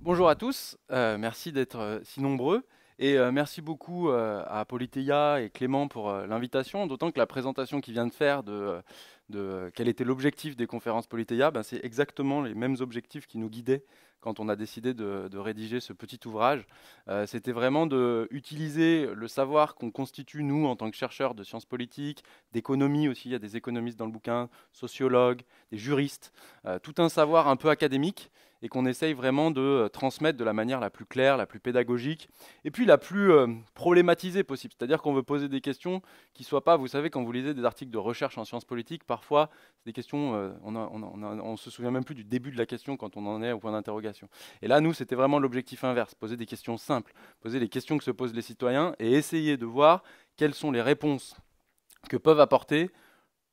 Bonjour à tous, merci d'être si nombreux et merci beaucoup à Polyteia et Clément pour l'invitation, d'autant que la présentation qu'il vient de faire de quel était l'objectif des conférences Polyteia, ben, c'est exactement les mêmes objectifs qui nous guidaient quand on a décidé de rédiger ce petit ouvrage. C'était vraiment d'utiliser le savoir qu'on constitue, nous, en tant que chercheurs de sciences politiques, d'économie aussi, il y a des économistes dans le bouquin, sociologues, des juristes, tout un savoir un peu académique, et qu'on essaye vraiment de transmettre de la manière la plus claire, la plus pédagogique, et puis la plus problématisée possible. C'est-à-dire qu'on veut poser des questions qui ne soient pas, vous savez, quand vous lisez des articles de recherche en sciences politiques, parfois, c'est des questions, on se souvient même plus du début de la question quand on en est au point d'interrogation. Et là, nous, c'était vraiment l'objectif inverse, poser des questions simples, poser les questions que se posent les citoyens, et essayer de voir quelles sont les réponses que peuvent apporter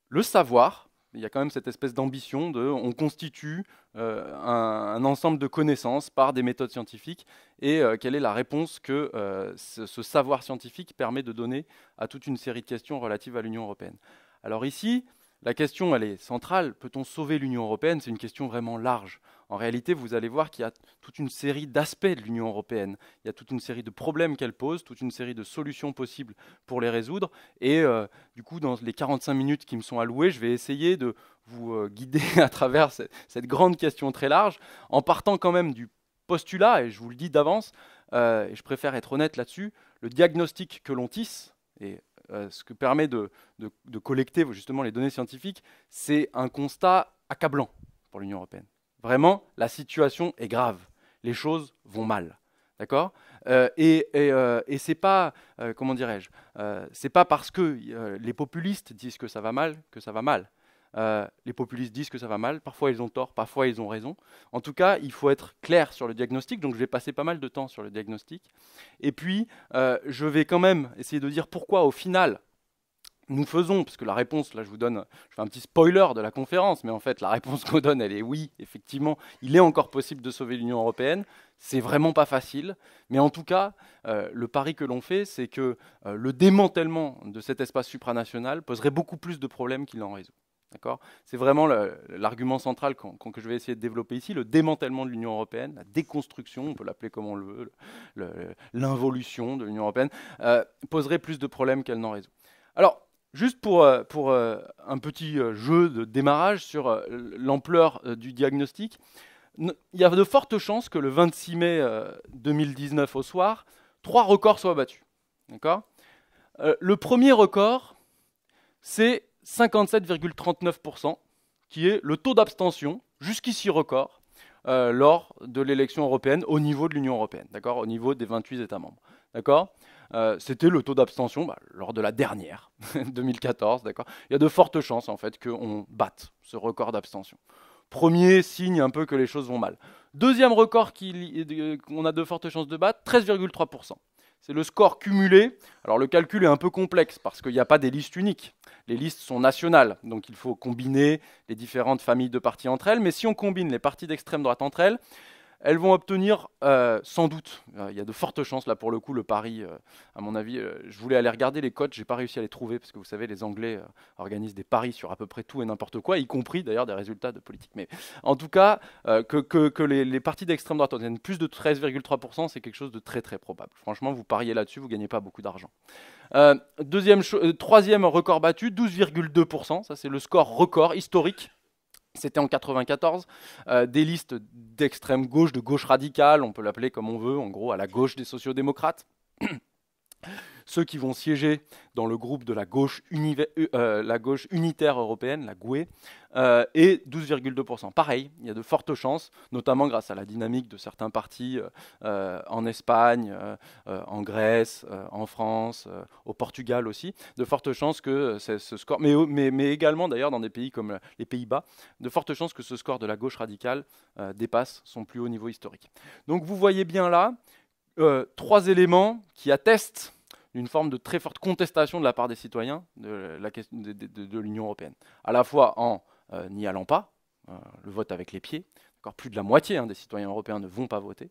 le savoir. Il y a quand même cette espèce d'ambition de on constitue un ensemble de connaissances par des méthodes scientifiques et quelle est la réponse que ce savoir scientifique permet de donner à toute une série de questions relatives à l'Union européenne. Alors ici, la question, elle est centrale. Peut-on sauver l'Union européenne? C'est une question vraiment large. En réalité, vous allez voir qu'il y a toute une série d'aspects de l'Union européenne. Il y a toute une série de problèmes qu'elle pose, toute une série de solutions possibles pour les résoudre. Et du coup, dans les 45 minutes qui me sont allouées, je vais essayer de vous guider à travers cette grande question très large, en partant quand même du postulat, et je vous le dis d'avance, et je préfère être honnête là-dessus, le diagnostic que l'on tisse, et ce que permet de collecter justement les données scientifiques, c'est un constat accablant pour l'Union européenne. Vraiment, la situation est grave. Les choses vont mal. D'accord. Et c'est pas, comment dirais-je, c'est pas parce que les populistes disent que ça va mal que ça va mal. Les populistes disent que ça va mal, parfois ils ont tort, parfois ils ont raison. En tout cas, il faut être clair sur le diagnostic, donc je vais passer pas mal de temps sur le diagnostic. Et puis, je vais quand même essayer de dire pourquoi au final, nous faisons, parce que la réponse, là je vous donne, je fais un petit spoiler de la conférence, mais en fait la réponse qu'on donne, elle est oui, effectivement, il est encore possible de sauver l'Union européenne. C'est vraiment pas facile, mais en tout cas, le pari que l'on fait, c'est que le démantèlement de cet espace supranational poserait beaucoup plus de problèmes qu'il n'en résout. D'accord. C'est vraiment l'argument central que je vais essayer de développer ici, le démantèlement de l'Union européenne, la déconstruction, on peut l'appeler comme on le veut, l'involution de l'Union européenne, poserait plus de problèmes qu'elle n'en résout. Alors, juste pour un petit jeu de démarrage sur l'ampleur du diagnostic, il y a de fortes chances que le 26 mai 2019 au soir, 3 records soient battus. D'accord. Le premier record, c'est 57,39%, qui est le taux d'abstention, jusqu'ici record, lors de l'élection européenne au niveau de l'Union européenne, d'accord, au niveau des 28 États membres. D'accord. C'était le taux d'abstention lors de la dernière, 2014. D'accord. Il y a de fortes chances en fait qu'on batte ce record d'abstention. Premier signe un peu que les choses vont mal. Deuxième record qu'on a de fortes chances de battre, 13,3%. C'est le score cumulé. Alors le calcul est un peu complexe parce qu'il n'y a pas des listes uniques. Les listes sont nationales, donc il faut combiner les différentes familles de partis entre elles. Mais si on combine les partis d'extrême droite entre elles, elles vont obtenir sans doute, il y a de fortes chances, là pour le coup, le pari, à mon avis, je voulais aller regarder les cotes, j'ai pas réussi à les trouver, parce que vous savez, les Anglais organisent des paris sur à peu près tout et n'importe quoi, y compris d'ailleurs des résultats de politique. Mais en tout cas, que les partis d'extrême droite obtiennent plus de 13,3%, c'est quelque chose de très très probable. Franchement, vous pariez là-dessus, vous gagnez pas beaucoup d'argent. Troisième record battu, 12,2%, ça c'est le score record historique. C'était en 94, des listes d'extrême gauche, de gauche radicale, on peut l'appeler comme on veut, en gros à la gauche des sociodémocrates. Ceux qui vont siéger dans le groupe de la gauche unitaire européenne, la GUE, et 12,2%. Pareil, il y a de fortes chances, notamment grâce à la dynamique de certains partis en Espagne, en Grèce, en France, au Portugal aussi, de fortes chances que ce score, mais également d'ailleurs dans des pays comme les Pays-Bas, de fortes chances que ce score de la gauche radicale dépasse son plus haut niveau historique. Donc vous voyez bien là 3 éléments qui attestent d'une forme de très forte contestation de la part des citoyens de l'Union européenne. À la fois en n'y allant pas, le vote avec les pieds, encore plus de la moitié des citoyens européens ne vont pas voter,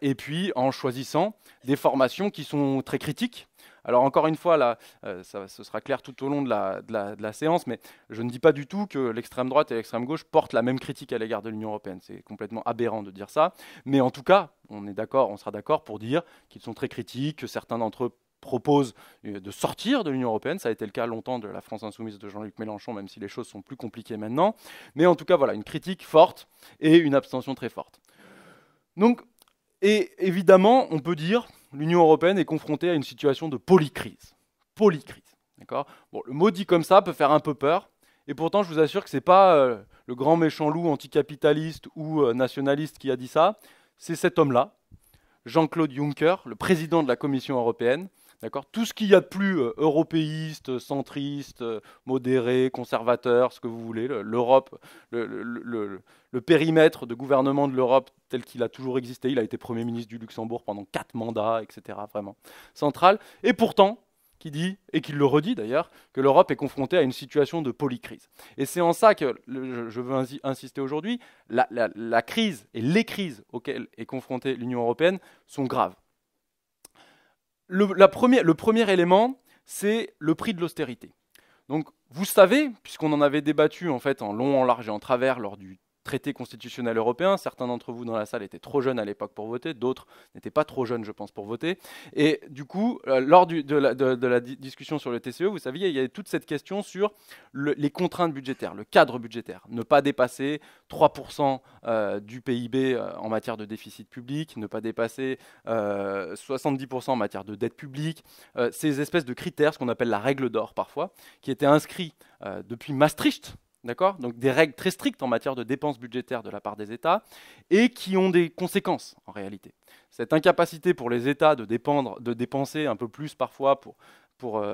et puis en choisissant des formations qui sont très critiques, Alors encore une fois, là, ce sera clair tout au long de la séance, mais je ne dis pas du tout que l'extrême droite et l'extrême gauche portent la même critique à l'égard de l'Union européenne. C'est complètement aberrant de dire ça. Mais en tout cas, on sera d'accord pour dire qu'ils sont très critiques, que certains d'entre eux proposent de sortir de l'Union européenne. Ça a été le cas longtemps de la France insoumise de Jean-Luc Mélenchon, même si les choses sont plus compliquées maintenant. Mais en tout cas, voilà, une critique forte et une abstention très forte. Donc, et évidemment, on peut dire que l'Union européenne est confrontée à une situation de polycrise. Polycrise, d'accord ? Bon, le mot dit comme ça peut faire un peu peur, et pourtant, je vous assure que ce n'est pas le grand méchant loup anticapitaliste ou nationaliste qui a dit ça, c'est cet homme-là, Jean-Claude Juncker, le président de la Commission européenne. D'accord ? Tout ce qu'il y a de plus européiste, centriste, modéré, conservateur, ce que vous voulez, l'Europe, le périmètre de gouvernement de l'Europe tel qu'il a toujours existé. Il a été Premier ministre du Luxembourg pendant 4 mandats, etc. Vraiment central. Et pourtant, qui dit, et qui le redit d'ailleurs, que l'Europe est confrontée à une situation de polycrise. Et c'est en ça que je veux insister aujourd'hui, la crise et les crises auxquelles est confrontée l'Union européenne sont graves. Le premier élément, c'est le prix de l'austérité. Donc, vous savez, puisqu'on en avait débattu en fait en long, en large et en travers lors du traité constitutionnel européen, certains d'entre vous dans la salle étaient trop jeunes à l'époque pour voter, d'autres n'étaient pas trop jeunes, je pense, pour voter. Et du coup, lors de la discussion sur le TCE, vous saviez, il y avait toute cette question sur les contraintes budgétaires, le cadre budgétaire. Ne pas dépasser 3% du PIB en matière de déficit public, ne pas dépasser 70% en matière de dette publique. Ces espèces de critères, ce qu'on appelle la règle d'or parfois, qui étaient inscrits depuis Maastricht, d'accord ? Donc des règles très strictes en matière de dépenses budgétaires de la part des États et qui ont des conséquences en réalité. Cette incapacité pour les États de dépenser un peu plus parfois pour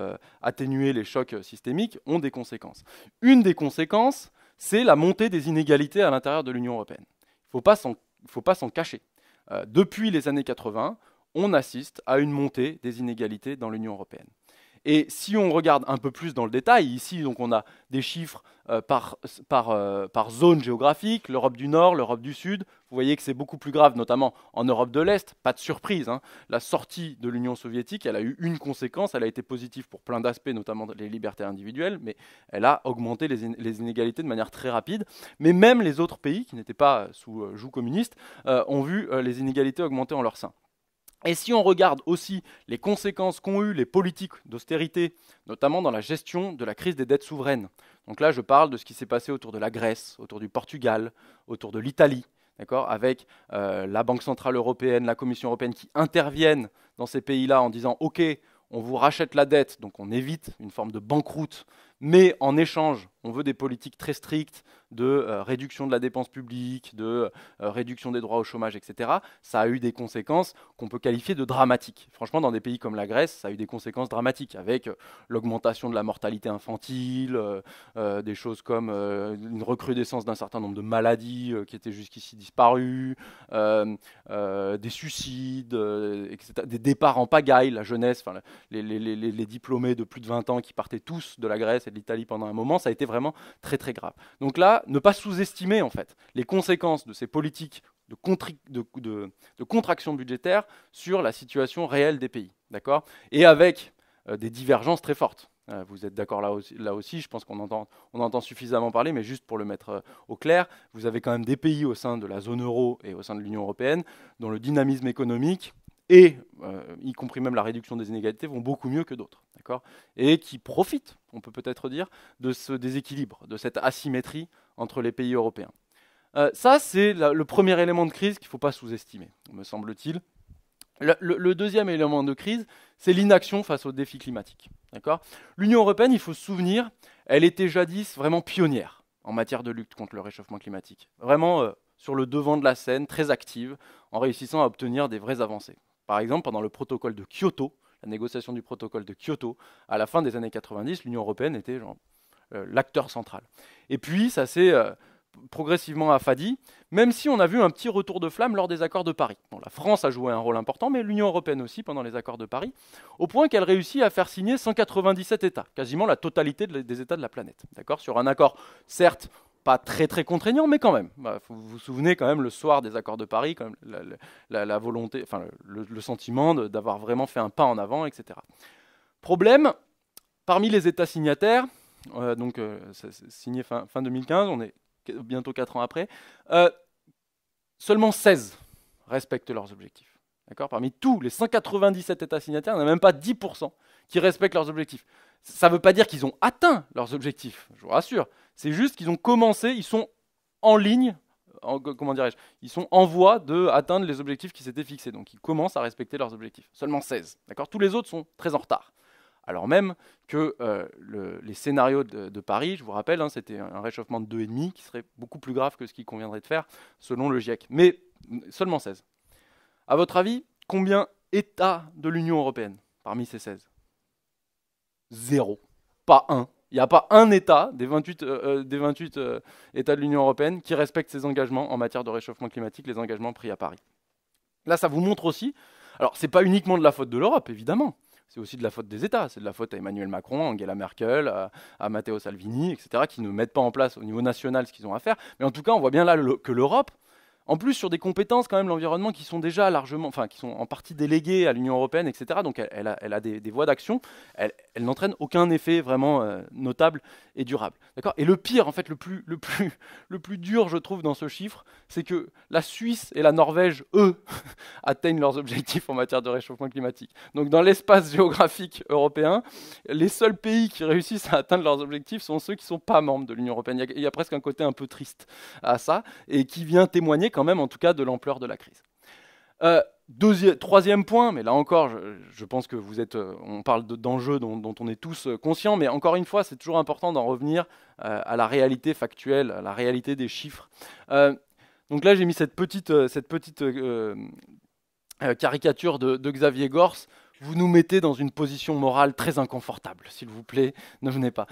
atténuer les chocs systémiques ont des conséquences. Une des conséquences, c'est la montée des inégalités à l'intérieur de l'Union européenne. Il ne faut pas s'en cacher. Depuis les années 80, on assiste à une montée des inégalités dans l'Union européenne. Et si on regarde un peu plus dans le détail, ici donc on a des chiffres par zone géographique, l'Europe du Nord, l'Europe du Sud. Vous voyez que c'est beaucoup plus grave, notamment en Europe de l'Est. Pas de surprise, hein. La sortie de l'Union soviétique, elle a eu une conséquence, elle a été positive pour plein d'aspects, notamment les libertés individuelles, mais elle a augmenté les inégalités de manière très rapide. Mais même les autres pays, qui n'étaient pas sous joug communiste, ont vu les inégalités augmenter en leur sein. Et si on regarde aussi les conséquences qu'ont eues les politiques d'austérité, notamment dans la gestion de la crise des dettes souveraines. Donc là, je parle de ce qui s'est passé autour de la Grèce, autour du Portugal, autour de l'Italie, d'accord, avec la Banque centrale européenne, la Commission européenne qui interviennent dans ces pays-là en disant « Ok, on vous rachète la dette, donc on évite une forme de banqueroute, mais en échange, on veut des politiques très strictes de réduction de la dépense publique, de réduction des droits au chômage, etc. » Ça a eu des conséquences qu'on peut qualifier de dramatiques. Franchement, dans des pays comme la Grèce, ça a eu des conséquences dramatiques, avec l'augmentation de la mortalité infantile, des choses comme une recrudescence d'un certain nombre de maladies qui étaient jusqu'ici disparues, des suicides, etc., des départs en pagaille, la jeunesse, les diplômés de plus de 20 ans qui partaient tous de la Grèce et de l'Italie pendant un moment, ça a été vraiment très très grave. Donc là, ne pas sous-estimer en fait les conséquences de ces politiques de contraction budgétaire sur la situation réelle des pays, d'accord ? Et avec des divergences très fortes. Vous êtes d'accord là aussi, je pense qu'on entend suffisamment parler, mais juste pour le mettre au clair, vous avez quand même des pays au sein de la zone euro et au sein de l'Union européenne dont le dynamisme économique et y compris même la réduction des inégalités vont beaucoup mieux que d'autres, d'accord ? Et qui profitent, on peut peut-être dire, de ce déséquilibre, de cette asymétrie entre les pays européens. Ça, c'est le premier élément de crise qu'il ne faut pas sous-estimer, me semble-t-il. Le deuxième élément de crise, c'est l'inaction face aux défis climatiques, d'accord ? L'Union européenne, il faut se souvenir, elle était jadis vraiment pionnière en matière de lutte contre le réchauffement climatique. Vraiment sur le devant de la scène, très active, en réussissant à obtenir des vraies avancées. Par exemple, pendant le protocole de Kyoto, la négociation du protocole de Kyoto, à la fin des années 90, l'Union européenne était l'acteur central. Et puis, ça s'est progressivement affadi, même si on a vu un petit retour de flamme lors des accords de Paris. Bon, la France a joué un rôle important, mais l'Union européenne aussi pendant les accords de Paris, au point qu'elle réussit à faire signer 197 États, quasiment la totalité des États de la planète, d'accord, sur un accord, certes, pas très très contraignant, mais quand même. Vous vous souvenez quand même le soir des accords de Paris, quand même, la volonté, enfin le sentiment d'avoir vraiment fait un pas en avant, etc. Problème, parmi les États signataires, c'est signé fin 2015, on est bientôt 4 ans après, seulement 16 respectent leurs objectifs. Parmi tous les 197 États signataires, il n'y en a même pas 10% qui respectent leurs objectifs. Ça ne veut pas dire qu'ils ont atteint leurs objectifs, je vous rassure. C'est juste qu'ils ont commencé, ils sont en ligne, comment dirais-je, ils sont en voie d'atteindre les objectifs qui s'étaient fixés. Donc ils commencent à respecter leurs objectifs. Seulement 16. Tous les autres sont très en retard. Alors même que les scénarios de Paris, je vous rappelle, c'était un réchauffement de 2,5 qui serait beaucoup plus grave que ce qu'il conviendrait de faire selon le GIEC. Mais seulement 16. À votre avis, combien États de l'Union européenne parmi ces 16 ? 0. Pas un. Il n'y a pas un État des 28 États de l'Union européenne qui respecte ses engagements en matière de réchauffement climatique, les engagements pris à Paris. Là, ça vous montre aussi, alors c'est pas uniquement de la faute de l'Europe, évidemment, c'est aussi de la faute des États, c'est de la faute à Emmanuel Macron, à Angela Merkel, à Matteo Salvini, etc., qui ne mettent pas en place au niveau national ce qu'ils ont à faire. Mais en tout cas, on voit bien là que l'Europe, en plus sur des compétences quand même l'environnement qui sont déjà largement, enfin qui sont en partie déléguées à l'Union européenne, etc. Donc elle a des voies d'action. Elle n'entraîne aucun effet vraiment notable et durable. D'accord ? Et le pire, en fait, le plus dur, je trouve, dans ce chiffre, c'est que la Suisse et la Norvège, eux, atteignent leurs objectifs en matière de réchauffement climatique. Donc dans l'espace géographique européen, les seuls pays qui réussissent à atteindre leurs objectifs sont ceux qui ne sont pas membres de l'Union européenne. Il y a presque un côté un peu triste à ça, et qui vient témoigner quand même, en tout cas, de l'ampleur de la crise. Troisième point, mais là encore, je pense que on parle d'enjeux dont on est tous conscients, mais encore une fois, c'est toujours important d'en revenir à la réalité factuelle, à la réalité des chiffres. Donc là, j'ai mis cette petite caricature de Xavier Gorce. Vous nous mettez dans une position morale très inconfortable, s'il vous plaît, ne venez pas.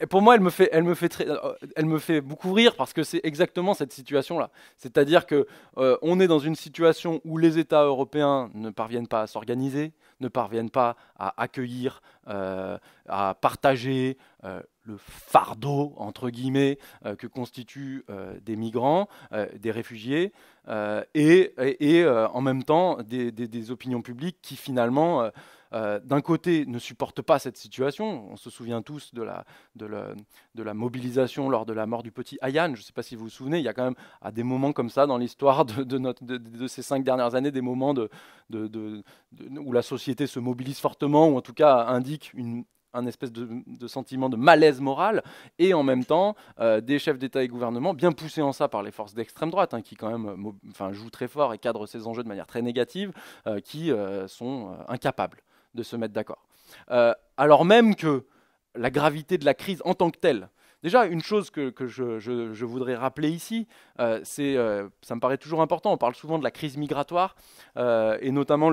Pour moi, elle me fait beaucoup rire parce que c'est exactement cette situation-là. C'est-à-dire que on est dans une situation où les États européens ne parviennent pas à s'organiser, ne parviennent pas à accueillir, à partager le fardeau, entre guillemets, que constituent des migrants, des réfugiés, et en même temps des opinions publiques qui finalement, d'un côté, ne supportent pas cette situation. On se souvient tous de la mobilisation lors de la mort du petit Ayaan. Je ne sais pas si vous vous souvenez, il y a quand même à des moments comme ça dans l'histoire de ces 5 dernières années, des moments où la société se mobilise fortement, ou en tout cas indique un espèce de sentiment de malaise moral, et en même temps des chefs d'État et gouvernement bien poussés en ça par les forces d'extrême droite, qui quand même jouent très fort et cadrent ces enjeux de manière très négative, qui sont incapables de se mettre d'accord. Alors même que la gravité de la crise en tant que telle, déjà une chose que je voudrais rappeler ici, ça me paraît toujours important, on parle souvent de la crise migratoire, et notamment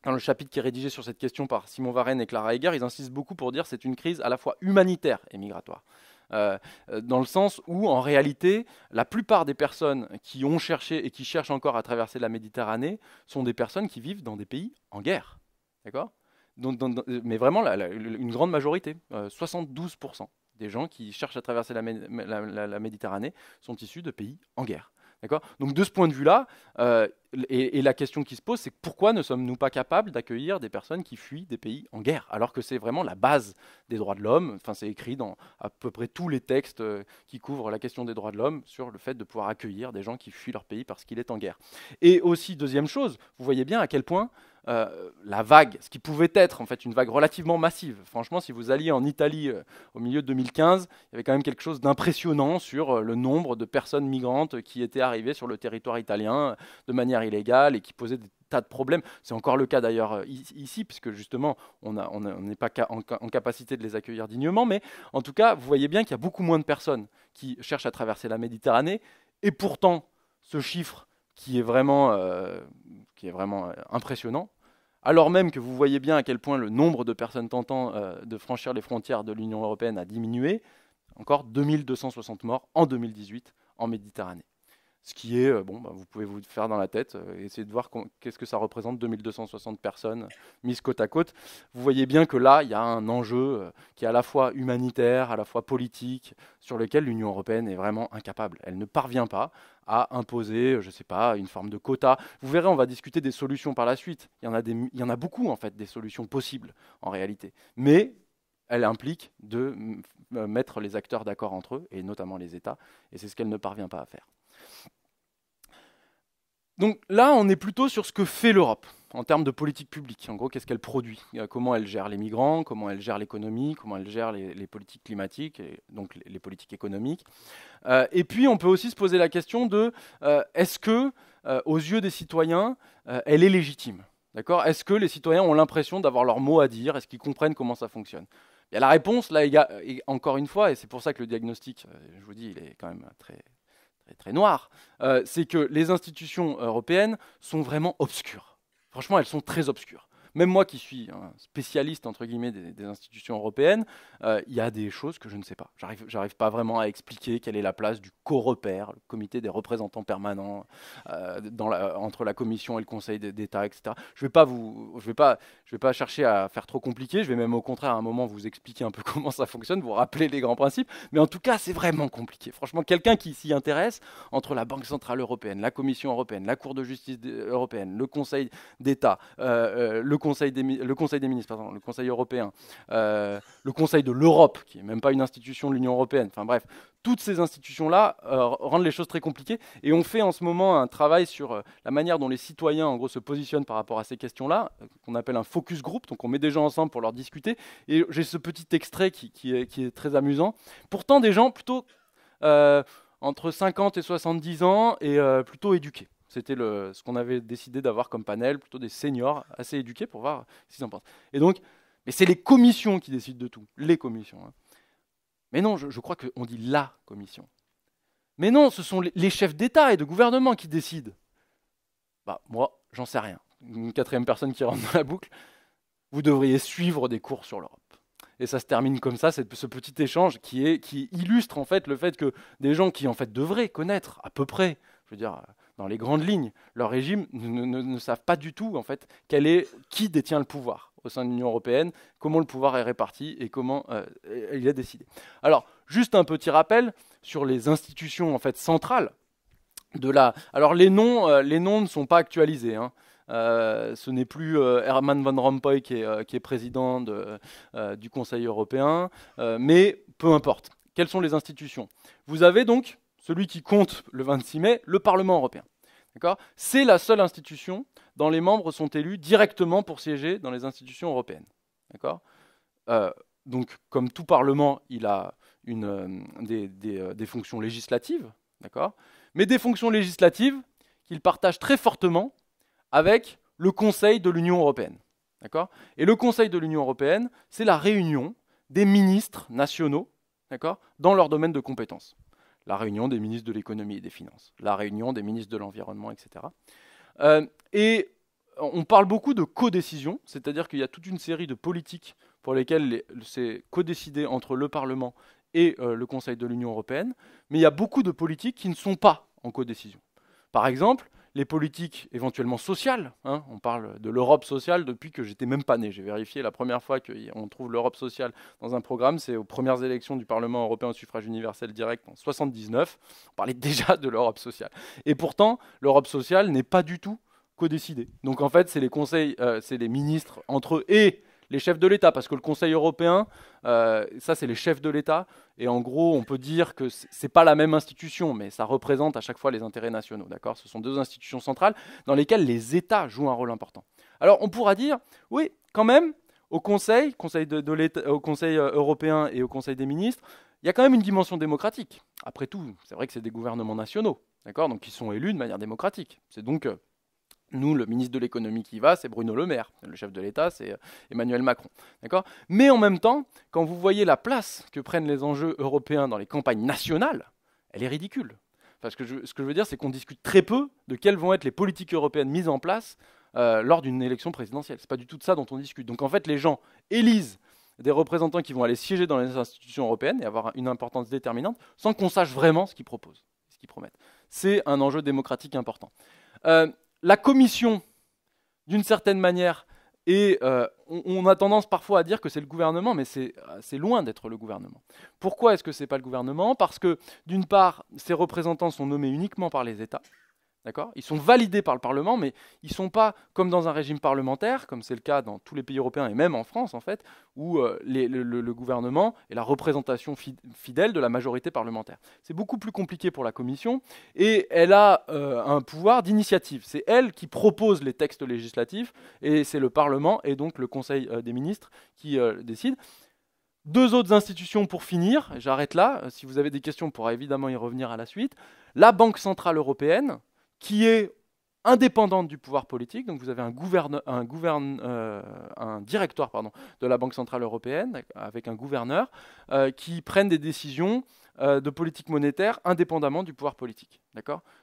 dans le chapitre qui est rédigé sur cette question par Simon Varenne et Clara Heger, ils insistent beaucoup pour dire que c'est une crise à la fois humanitaire et migratoire. Dans le sens où, en réalité, la plupart des personnes qui ont cherché et qui cherchent encore à traverser la Méditerranée sont des personnes qui vivent dans des pays en guerre. D'accord ? Mais vraiment, une grande majorité, 72% des gens qui cherchent à traverser la Méditerranée sont issus de pays en guerre. Donc de ce point de vue-là, et la question qui se pose, c'est pourquoi ne sommes-nous pas capables d'accueillir des personnes qui fuient des pays en guerre, alors que c'est vraiment la base des droits de l'homme. Enfin, c'est écrit dans à peu près tous les textes qui couvrent la question des droits de l'homme sur le fait de pouvoir accueillir des gens qui fuient leur pays parce qu'il est en guerre. Et aussi, deuxième chose, vous voyez bien à quel point la vague, ce qui pouvait être en fait une vague relativement massive. Franchement, si vous alliez en Italie au milieu de 2015, il y avait quand même quelque chose d'impressionnant sur le nombre de personnes migrantes qui étaient arrivées sur le territoire italien de manière illégale et qui posaient des tas de problèmes. C'est encore le cas d'ailleurs ici, puisque justement on n'est pas en capacité de les accueillir dignement, mais en tout cas, vous voyez bien qu'il y a beaucoup moins de personnes qui cherchent à traverser la Méditerranée, et pourtant ce chiffre qui est vraiment impressionnant, alors même que vous voyez bien à quel point le nombre de personnes tentant de franchir les frontières de l'Union européenne a diminué, encore 2260 morts en 2018 en Méditerranée. Ce qui est, vous pouvez vous faire dans la tête, essayer de voir qu'est-ce que ça représente, 2260 personnes mises côte à côte. Vous voyez bien que là, il y a un enjeu qui est à la fois humanitaire, à la fois politique, sur lequel l'Union européenne est vraiment incapable. Elle ne parvient pas à imposer, je ne sais pas, une forme de quota. Vous verrez, on va discuter des solutions par la suite. Il y en a beaucoup, en fait, des solutions possibles, en réalité. Mais elle implique de mettre les acteurs d'accord entre eux, et notamment les États, et c'est ce qu'elle ne parvient pas à faire. Donc là, on est plutôt sur ce que fait l'Europe en termes de politique publique. En gros, qu'est-ce qu'elle produit, comment elle gère les migrants, comment elle gère l'économie, comment elle gère les politiques climatiques, et donc les politiques économiques. Et puis, on peut aussi se poser la question de est-ce que, aux yeux des citoyens, elle est légitime, d'accord ? Est-ce que les citoyens ont l'impression d'avoir leur mot à dire ? Est-ce qu'ils comprennent comment ça fonctionne ? Et la réponse, là, encore une fois, et c'est pour ça que le diagnostic, je vous dis, il est quand même très noir, c'est que les institutions européennes sont vraiment obscures. Franchement, elles sont très obscures. Même moi qui suis un spécialiste, entre guillemets, des institutions européennes, il y a des choses que je ne sais pas. J'arrive pas vraiment à expliquer quelle est la place du COREPER, le comité des représentants permanents, entre la Commission et le Conseil d'État, etc. Je vais pas chercher à faire trop compliqué, je vais même au contraire à un moment vous expliquer un peu comment ça fonctionne, vous rappeler les grands principes, mais en tout cas c'est vraiment compliqué. Franchement, quelqu'un qui s'y intéresse, entre la Banque Centrale Européenne, la Commission Européenne, la Cour de justice européenne, le Conseil d'État, le Conseil des ministres, pardon, le Conseil européen, le Conseil de l'Europe, qui n'est même pas une institution de l'Union européenne, enfin bref, toutes ces institutions-là rendent les choses très compliquées, et on fait en ce moment un travail sur la manière dont les citoyens en gros se positionnent par rapport à ces questions-là, qu'on appelle un focus group, donc on met des gens ensemble pour leur discuter, et j'ai ce petit extrait qui est très amusant. Pourtant des gens plutôt entre 50 et 70 ans et plutôt éduqués. C'était ce qu'on avait décidé d'avoir comme panel, plutôt des seniors assez éduqués pour voir ce qu'ils en pensent. Et donc, mais c'est les commissions qui décident de tout, les commissions. Hein. Mais non, je crois qu'on dit la commission. Mais non, ce sont les chefs d'État et de gouvernement qui décident. Bah, moi, j'en sais rien. Une quatrième personne qui rentre dans la boucle, vous devriez suivre des cours sur l'Europe. Et ça se termine comme ça, ce petit échange qui illustre en fait le fait que des gens qui en fait devraient connaître à peu près, je veux dire, dans les grandes lignes, leur régime ne savent pas du tout en fait qui détient le pouvoir au sein de l'Union européenne, comment le pouvoir est réparti et comment il est décidé. Alors, juste un petit rappel sur les institutions en fait centrales de la. Alors les noms ne sont pas actualisés. Hein. Ce n'est plus Herman Van Rompuy qui est président du Conseil européen, mais peu importe. Quelles sont les institutions ? Vous avez donc celui qui compte le 26 mai, le Parlement européen. C'est la seule institution dont les membres sont élus directement pour siéger dans les institutions européennes. Donc, comme tout Parlement, il a des fonctions législatives, mais des fonctions législatives qu'il partage très fortement avec le Conseil de l'Union européenne. Et le Conseil de l'Union européenne, c'est la réunion des ministres nationaux dans leur domaine de compétences. La réunion des ministres de l'économie et des finances, la réunion des ministres de l'environnement, etc. Et on parle beaucoup de codécision, c'est-à-dire qu'il y a toute une série de politiques pour lesquelles c'est codécidé entre le Parlement et le Conseil de l'Union européenne, mais il y a beaucoup de politiques qui ne sont pas en codécision. Par exemple, les politiques éventuellement sociales, hein, on parle de l'Europe sociale depuis que j'étais même pas né. J'ai vérifié la première fois qu'on trouve l'Europe sociale dans un programme, c'est aux premières élections du Parlement européen au suffrage universel direct en 1979. On parlait déjà de l'Europe sociale. Et pourtant, l'Europe sociale n'est pas du tout codécidée. Donc en fait, c'est les conseils, c'est les ministres entre eux et les chefs de l'État, parce que le Conseil européen, ça c'est les chefs de l'État, et en gros on peut dire que c'est pas la même institution, mais ça représente à chaque fois les intérêts nationaux, d'accord ? Ce sont deux institutions centrales dans lesquelles les États jouent un rôle important. Alors on pourra dire, oui, quand même, au Conseil au Conseil européen et au Conseil des ministres, il y a quand même une dimension démocratique. Après tout, c'est vrai que c'est des gouvernements nationaux, d'accord ? Donc ils sont élus de manière démocratique. C'est donc nous, le ministre de l'économie qui va, c'est Bruno Le Maire. Le chef de l'État, c'est Emmanuel Macron. D'accord ? Mais en même temps, quand vous voyez la place que prennent les enjeux européens dans les campagnes nationales, elle est ridicule. Parce que ce que je veux dire, c'est qu'on discute très peu de quelles vont être les politiques européennes mises en place lors d'une élection présidentielle. C'est pas du tout de ça dont on discute. Donc en fait, les gens élisent des représentants qui vont aller siéger dans les institutions européennes et avoir une importance déterminante sans qu'on sache vraiment ce qu'ils proposent, ce qu'ils promettent. c'est un enjeu démocratique important. La Commission, d'une certaine manière, et on a tendance parfois à dire que c'est le gouvernement, mais c'est loin d'être le gouvernement. Pourquoi est-ce que ce n'est pas le gouvernement? Parce que, d'une part, ces représentants sont nommés uniquement par les États. Ils sont validés par le Parlement, mais ils ne sont pas comme dans un régime parlementaire, comme c'est le cas dans tous les pays européens et même en France, en fait, où le gouvernement est la représentation fidèle de la majorité parlementaire. C'est beaucoup plus compliqué pour la Commission, et elle a un pouvoir d'initiative. C'est elle qui propose les textes législatifs, et c'est le Parlement et donc le Conseil des ministres qui décide. Deux autres institutions pour finir, j'arrête là. Si vous avez des questions, on pourra évidemment y revenir à la suite. La Banque Centrale Européenne, qui est indépendante du pouvoir politique. Donc vous avez un directoire de la Banque Centrale Européenne, avec un gouverneur, qui prennent des décisions de politique monétaire indépendamment du pouvoir politique.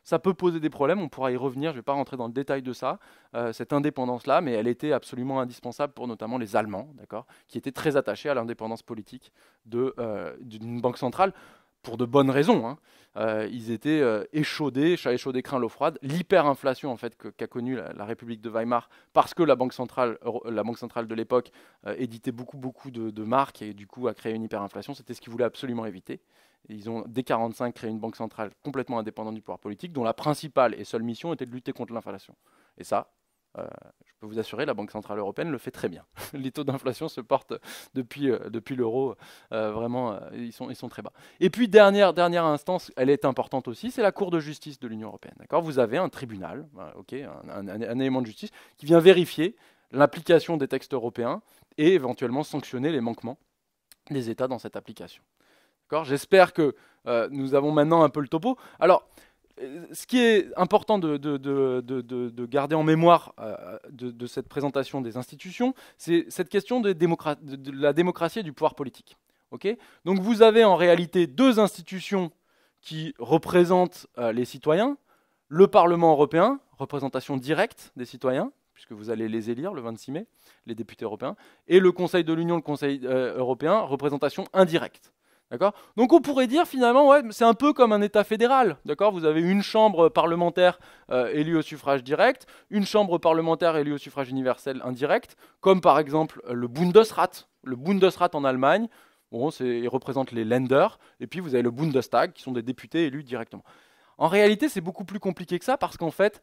Ça peut poser des problèmes, on pourra y revenir, je ne vais pas rentrer dans le détail de ça, cette indépendance-là, mais elle était absolument indispensable pour notamment les Allemands, qui étaient très attachés à l'indépendance politique d'une banque centrale, pour de bonnes raisons. Ils étaient échaudés, chat échaudé craint l'eau froide. L'hyperinflation en fait qu'a connue la République de Weimar, parce que la banque centrale de l'époque éditait beaucoup de marques et du coup a créé une hyperinflation, c'était ce qu'ils voulaient absolument éviter. Et ils ont dès 1945 créé une banque centrale complètement indépendante du pouvoir politique, dont la principale et seule mission était de lutter contre l'inflation. Et ça, je peux vous assurer, la Banque Centrale Européenne le fait très bien. Les taux d'inflation se portent depuis l'euro, vraiment, ils sont très bas. Et puis, dernière instance, elle est importante aussi, c'est la Cour de justice de l'Union européenne. Vous avez un tribunal, un élément de justice, qui vient vérifier l'application des textes européens et éventuellement sanctionner les manquements des États dans cette application. J'espère que nous avons maintenant un peu le topo. Alors, ce qui est important de garder en mémoire de cette présentation des institutions, c'est cette question de la démocratie et du pouvoir politique. Donc vous avez en réalité deux institutions qui représentent les citoyens, le Parlement européen, représentation directe des citoyens, puisque vous allez les élire le 26 mai, les députés européens, et le Conseil de l'Union, le Conseil européen, représentation indirecte. Donc on pourrait dire finalement, c'est un peu comme un État fédéral. Vous avez une chambre parlementaire élue au suffrage direct, une chambre parlementaire élue au suffrage universel indirect, comme par exemple le Bundesrat. Le Bundesrat en Allemagne, il représente les Länder, et puis vous avez le Bundestag, qui sont des députés élus directement. En réalité, c'est beaucoup plus compliqué que ça, parce qu'en fait,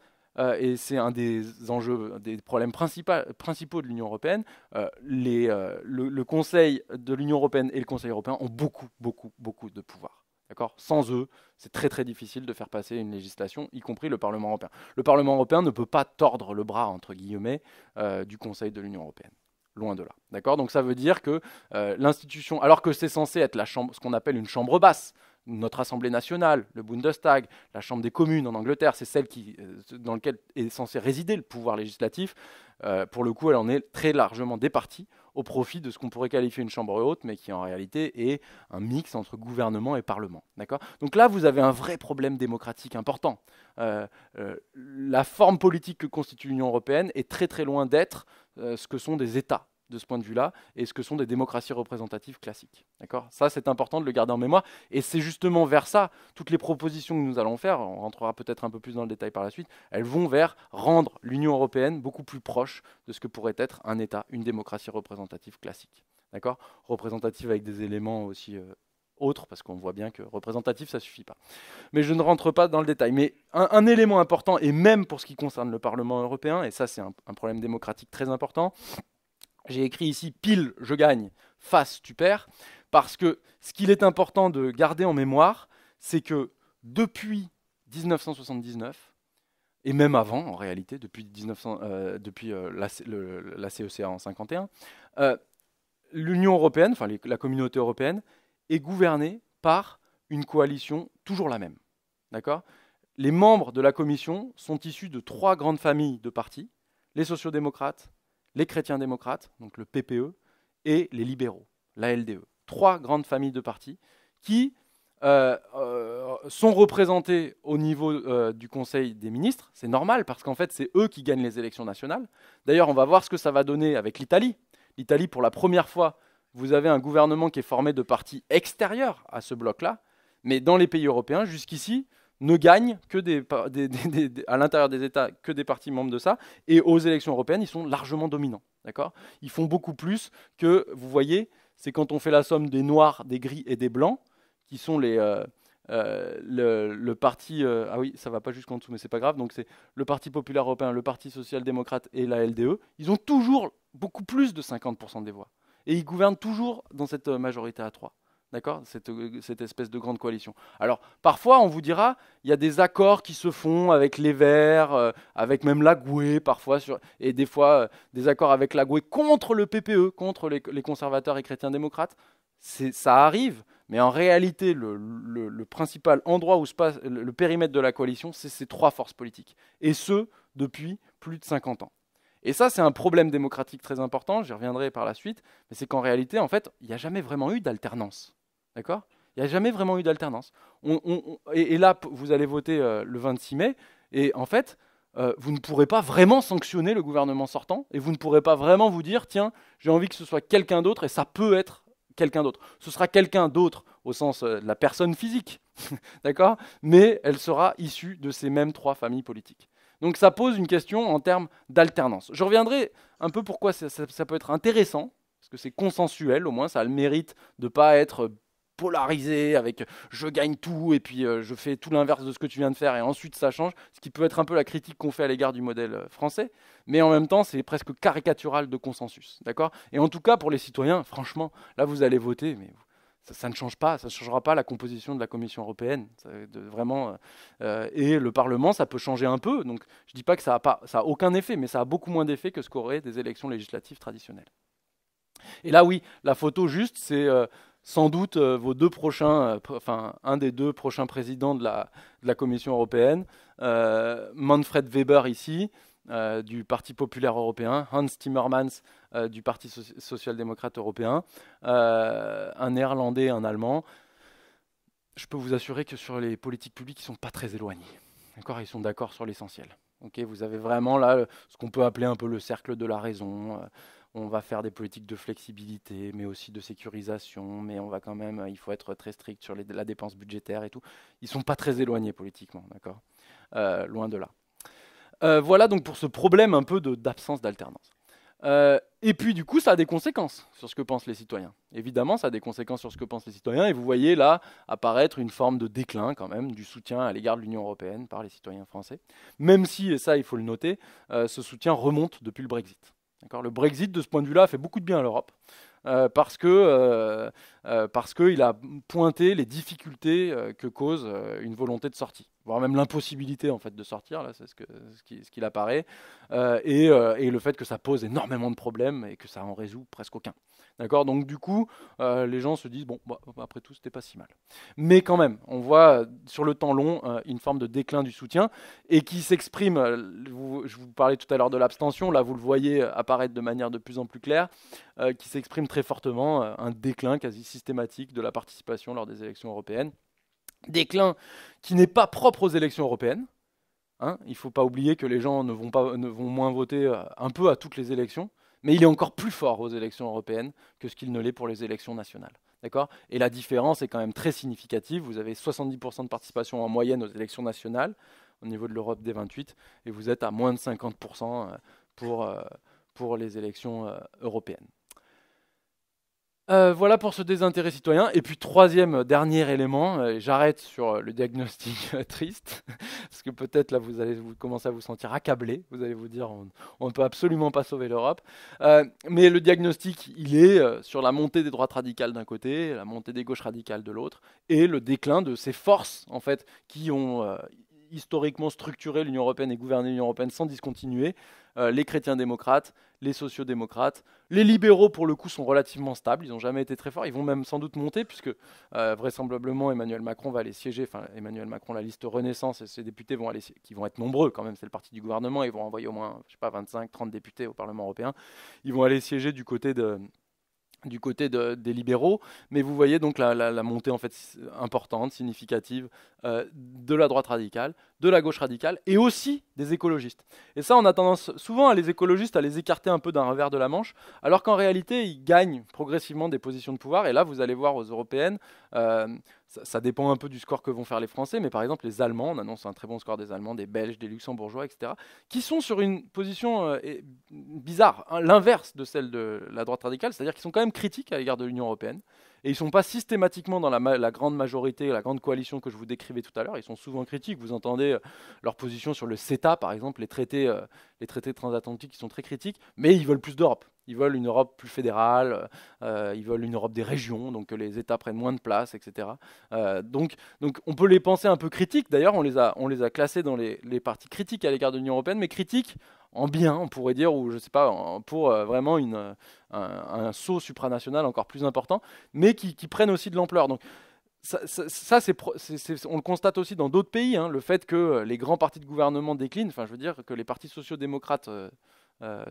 et c'est un des enjeux, des problèmes principaux de l'Union européenne, le Conseil de l'Union européenne et le Conseil européen ont beaucoup de pouvoir. Sans eux, c'est très difficile de faire passer une législation, y compris le Parlement européen. Le Parlement européen ne peut pas tordre le bras, entre guillemets, du Conseil de l'Union européenne. Loin de là. Donc ça veut dire que l'institution, alors que c'est censé être ce qu'on appelle une chambre basse, notre Assemblée nationale, le Bundestag, la Chambre des communes en Angleterre, c'est celle dans laquelle est censé résider le pouvoir législatif. Pour le coup, elle en est très largement départie au profit de ce qu'on pourrait qualifier une chambre haute, mais qui en réalité est un mix entre gouvernement et parlement. Donc là, vous avez un vrai problème démocratique important. La forme politique que constitue l'Union européenne est très loin d'être ce que sont des États, de ce point de vue-là, et ce que sont des démocraties représentatives classiques. Ça, c'est important de le garder en mémoire, et c'est justement vers ça, toutes les propositions que nous allons faire, on rentrera peut-être un peu plus dans le détail par la suite, elles vont vers rendre l'Union européenne beaucoup plus proche de ce que pourrait être un État, une démocratie représentative classique. Représentative avec des éléments aussi autres, parce qu'on voit bien que représentatif, ça ne suffit pas. Mais je ne rentre pas dans le détail. Mais un élément important, et même pour ce qui concerne le Parlement européen, et ça c'est un problème démocratique très important, j'ai écrit ici « pile, je gagne », « face, tu perds », parce que ce qu'il est important de garder en mémoire, c'est que depuis 1979, et même avant en réalité, depuis la CECA en 1951, l'Union européenne, enfin la communauté européenne, est gouvernée par une coalition toujours la même. Les membres de la Commission sont issus de trois grandes familles de partis, les sociodémocrates, les chrétiens-démocrates, donc le PPE, et les libéraux, la LDE. Trois grandes familles de partis qui sont représentés au niveau du Conseil des ministres. C'est normal, parce qu'en fait, c'est eux qui gagnent les élections nationales. D'ailleurs, on va voir ce que ça va donner avec l'Italie. L'Italie, pour la première fois, vous avez un gouvernement qui est formé de partis extérieurs à ce bloc-là. Mais dans les pays européens, jusqu'ici, ne gagnent que à l'intérieur des États que des partis membres de ça, et aux élections européennes, ils sont largement dominants. D'accord ? Ils font beaucoup plus que, vous voyez, c'est quand on fait la somme des noirs, des gris et des blancs, qui sont le parti... ah oui, ça va pas jusqu'en dessous, mais c'est pas grave. Donc c'est le Parti populaire européen, le Parti social-démocrate et la LDE. Ils ont toujours beaucoup plus de 50% des voix. Et ils gouvernent toujours dans cette majorité à 3. D'accord ? Cette espèce de grande coalition. Alors, parfois, on vous dira, il y a des accords qui se font avec les Verts, avec même l'Agoué, parfois, et des fois, des accords avec l'Agoué contre le PPE, contre les conservateurs et chrétiens démocrates. Ça arrive, mais en réalité, le principal endroit où se passe le périmètre de la coalition, c'est ces 3 forces politiques. Et ce, depuis plus de 50 ans. Et ça, c'est un problème démocratique très important, j'y reviendrai par la suite, mais c'est qu'en réalité, en fait, il n'y a jamais vraiment eu d'alternance. D'accord ? Il n'y a jamais vraiment eu d'alternance. Et là, vous allez voter le 26 mai, et en fait, vous ne pourrez pas vraiment sanctionner le gouvernement sortant, et vous ne pourrez pas vraiment vous dire, tiens, j'ai envie que ce soit quelqu'un d'autre, et ça peut être quelqu'un d'autre. Ce sera quelqu'un d'autre au sens de la personne physique, d'accord ? Mais elle sera issue de ces mêmes 3 familles politiques. Donc ça pose une question en termes d'alternance. Je reviendrai un peu pourquoi ça peut être intéressant, parce que c'est consensuel, au moins ça a le mérite de ne pas être polarisé avec je gagne tout et puis je fais tout l'inverse de ce que tu viens de faire et ensuite ça change, ce qui peut être un peu la critique qu'on fait à l'égard du modèle français, mais en même temps c'est presque caricatural de consensus, d'accord ? Et en tout cas pour les citoyens, franchement, là vous allez voter, mais ça ne change pas, ça ne changera pas la composition de la Commission européenne, et le Parlement ça peut changer un peu, donc je ne dis pas que ça a aucun effet, mais ça a beaucoup moins d'effet que ce qu'auraient des élections législatives traditionnelles. Et là oui, la photo juste c'est... sans doute vos 2 prochains, un des 2 prochains présidents de la Commission européenne, Manfred Weber ici, du Parti populaire européen, Hans Timmermans du Parti social-démocrate européen, un néerlandais et un allemand. Je peux vous assurer que sur les politiques publiques, ils ne sont pas très éloignés. D'accord ? Ils sont d'accord sur l'essentiel. Okay ? Vous avez vraiment là ce qu'on peut appeler un peu le cercle de la raison. On va faire des politiques de flexibilité, mais aussi de sécurisation, mais on va quand même, il faut être très strict sur la dépense budgétaire et tout. Ils ne sont pas très éloignés politiquement, d'accord ? Loin de là. Voilà donc pour ce problème un peu d'absence d'alternance. Et puis du coup, ça a des conséquences sur ce que pensent les citoyens. Évidemment, ça a des conséquences sur ce que pensent les citoyens, et vous voyez là apparaître une forme de déclin quand même du soutien à l'égard de l'Union européenne par les citoyens français, même si, et ça il faut le noter, ce soutien remonte depuis le Brexit. Le Brexit, de ce point de vue-là, fait beaucoup de bien à l'Europe parce qu'il a pointé les difficultés que cause une volonté de sortie, voire même l'impossibilité en fait de sortir, là, c'est ce qu'il apparaît, et le fait que ça pose énormément de problèmes et que ça en résout presque aucun. D'accord ? Donc du coup, les gens se disent, bon, après tout, c'était pas si mal. Mais quand même, on voit sur le temps long une forme de déclin du soutien et qui s'exprime, je vous parlais tout à l'heure de l'abstention, là vous le voyez apparaître de manière de plus en plus claire, qui s'exprime très fortement, un déclin quasi systématique de la participation lors des élections européennes. Déclin qui n'est pas propre aux élections européennes. Hein, il ne faut pas oublier que les gens ne vont moins voter un peu à toutes les élections, mais il est encore plus fort aux élections européennes que ce qu'il ne l'est pour les élections nationales. D'accord ? Et la différence est quand même très significative. Vous avez 70% de participation en moyenne aux élections nationales au niveau de l'Europe des 28, et vous êtes à moins de 50% pour les élections européennes. Voilà pour ce désintérêt citoyen. Et puis troisième, dernier élément, j'arrête sur le diagnostic triste, parce que peut-être là vous allez commencer à vous sentir accablé, vous allez vous dire on ne peut absolument pas sauver l'Europe. Mais le diagnostic, il est sur la montée des droites radicales d'un côté, la montée des gauches radicales de l'autre, et le déclin de ces forces en fait qui ont historiquement structuré l'Union européenne et gouverné l'Union européenne sans discontinuer. Les chrétiens démocrates, les sociaux-démocrates, les libéraux pour le coup sont relativement stables, ils n'ont jamais été très forts, ils vont même sans doute monter puisque vraisemblablement Emmanuel Macron va aller siéger, enfin Emmanuel Macron, la liste Renaissance et ses députés qui vont être nombreux quand même, c'est le parti du gouvernement, ils vont envoyer au moins, je sais pas, 25-30 députés au Parlement européen, ils vont aller siéger du côté des libéraux, mais vous voyez donc la montée en fait importante, significative de la droite radicale, de la gauche radicale et aussi des écologistes. Et ça, on a tendance souvent à les écologistes à les écarter un peu d'un revers de la manche, alors qu'en réalité, ils gagnent progressivement des positions de pouvoir. Et là, vous allez voir aux européennes, ça dépend un peu du score que vont faire les Français, mais par exemple les Allemands, on annonce un très bon score des Allemands, des Belges, des Luxembourgeois, etc., qui sont sur une position bizarre, hein, l'inverse de celle de la droite radicale, c'est-à-dire qu'ils sont quand même critiques à l'égard de l'Union européenne, et ils ne sont pas systématiquement dans la grande majorité, la grande coalition que je vous décrivais tout à l'heure, ils sont souvent critiques, vous entendez leur position sur le CETA, par exemple, les traités transatlantiques qui sont très critiques, mais ils veulent plus d'Europe. Ils veulent une Europe plus fédérale, ils veulent une Europe des régions, donc que les États prennent moins de place, etc. Donc on peut les penser un peu critiques. D'ailleurs, on les a classés dans les partis critiques à l'égard de l'Union européenne, mais critiques en bien, on pourrait dire, ou je sais pas, pour vraiment un saut supranational encore plus important, mais qui prennent aussi de l'ampleur. Donc on le constate aussi dans d'autres pays, hein, le fait que les grands partis de gouvernement déclinent, enfin je veux dire que les partis sociaux-démocrates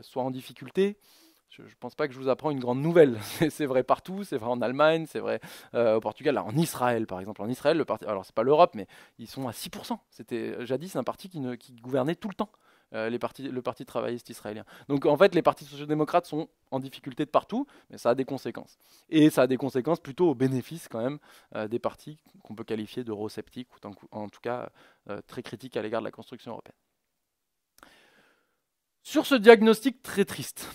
soient en difficulté. Je ne pense pas que je vous apprends une grande nouvelle. C'est vrai partout, c'est vrai en Allemagne, c'est vrai au Portugal, là, en Israël par exemple. En Israël, le parti, alors c'est pas l'Europe, mais ils sont à 6%. C'était jadis un parti qui gouvernait tout le temps, le parti travailliste israélien. Donc en fait, les partis sociaux-démocrates sont en difficulté de partout, mais ça a des conséquences. Et ça a des conséquences plutôt au bénéfice quand même des partis qu'on peut qualifier d'eurosceptiques, ou en tout cas très critiques à l'égard de la construction européenne. Sur ce diagnostic très triste,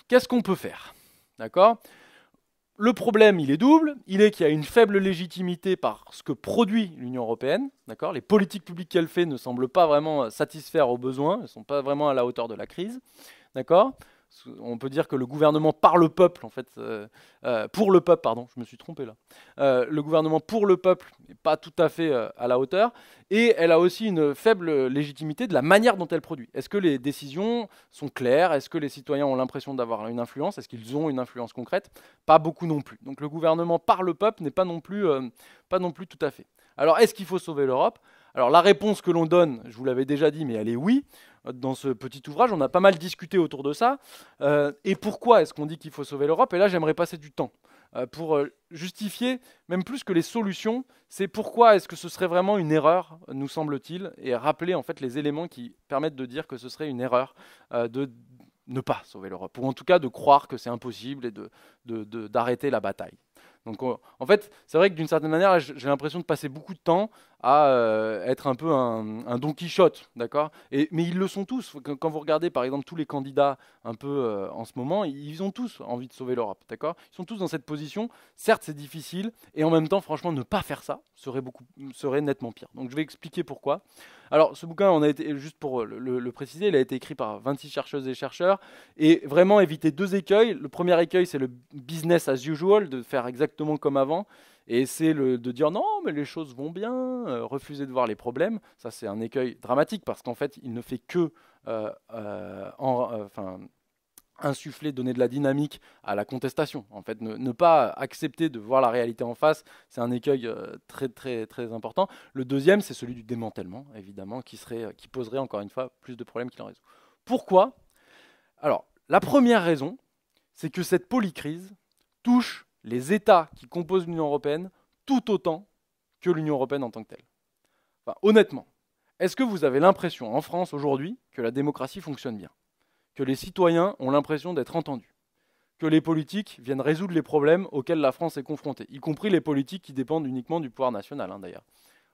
qu'est-ce qu'on peut faire? D'accord? Le problème, il est double. Il est qu'il y a une faible légitimité par ce que produit l'Union européenne. D'accord? Les politiques publiques qu'elle fait ne semblent pas vraiment satisfaire aux besoins. Elles ne sont pas vraiment à la hauteur de la crise. D'accord? On peut dire que le gouvernement par le peuple, en fait, pour le peuple, pardon, je me suis trompé là. Le gouvernement pour le peuple n'est pas tout à fait à la hauteur, et elle a aussi une faible légitimité de la manière dont elle produit. Est-ce que les décisions sont claires? Est-ce que les citoyens ont l'impression d'avoir une influence? Est-ce qu'ils ont une influence concrète? Pas beaucoup non plus. Donc le gouvernement par le peuple n'est pas non plus tout à fait. Alors est-ce qu'il faut sauver l'Europe? Alors la réponse que l'on donne, je vous l'avais déjà dit, mais elle est oui. Dans ce petit ouvrage, on a pas mal discuté autour de ça. Et pourquoi est-ce qu'on dit qu'il faut sauver l'Europe? Et là, j'aimerais passer du temps pour justifier, même plus que les solutions, c'est pourquoi est-ce que ce serait vraiment une erreur, nous semble-t-il, et rappeler en fait les éléments qui permettent de dire que ce serait une erreur de ne pas sauver l'Europe, ou en tout cas de croire que c'est impossible et d'arrêter la bataille. Donc en fait, c'est vrai que d'une certaine manière, j'ai l'impression de passer beaucoup de temps à être un peu un Don Quichotte, d'accord? Mais ils le sont tous. Quand vous regardez par exemple tous les candidats un peu en ce moment, ils ont tous envie de sauver l'Europe, d'accord? Ils sont tous dans cette position. Certes, c'est difficile, et en même temps, franchement, ne pas faire ça serait nettement pire. Donc je vais expliquer pourquoi. Alors ce bouquin, juste pour le préciser, il a été écrit par 26 chercheuses et chercheurs, et vraiment éviter deux écueils. Le premier écueil, c'est le business as usual, de faire exactement comme avant. Et c'est de dire non, mais les choses vont bien, refuser de voir les problèmes. Ça, c'est un écueil dramatique parce qu'en fait, il ne fait que insuffler, donner de la dynamique à la contestation. En fait, ne pas accepter de voir la réalité en face, c'est un écueil très, très, très important. Le deuxième, c'est celui du démantèlement, évidemment, qui poserait encore une fois plus de problèmes qu'il en résout. Pourquoi? Alors, la première raison, c'est que cette polycrise touche les États qui composent l'Union européenne tout autant que l'Union européenne en tant que telle. Enfin, honnêtement, est-ce que vous avez l'impression en France aujourd'hui que la démocratie fonctionne bien? Que les citoyens ont l'impression d'être entendus? Que les politiques viennent résoudre les problèmes auxquels la France est confrontée, y compris les politiques qui dépendent uniquement du pouvoir national, hein, d'ailleurs.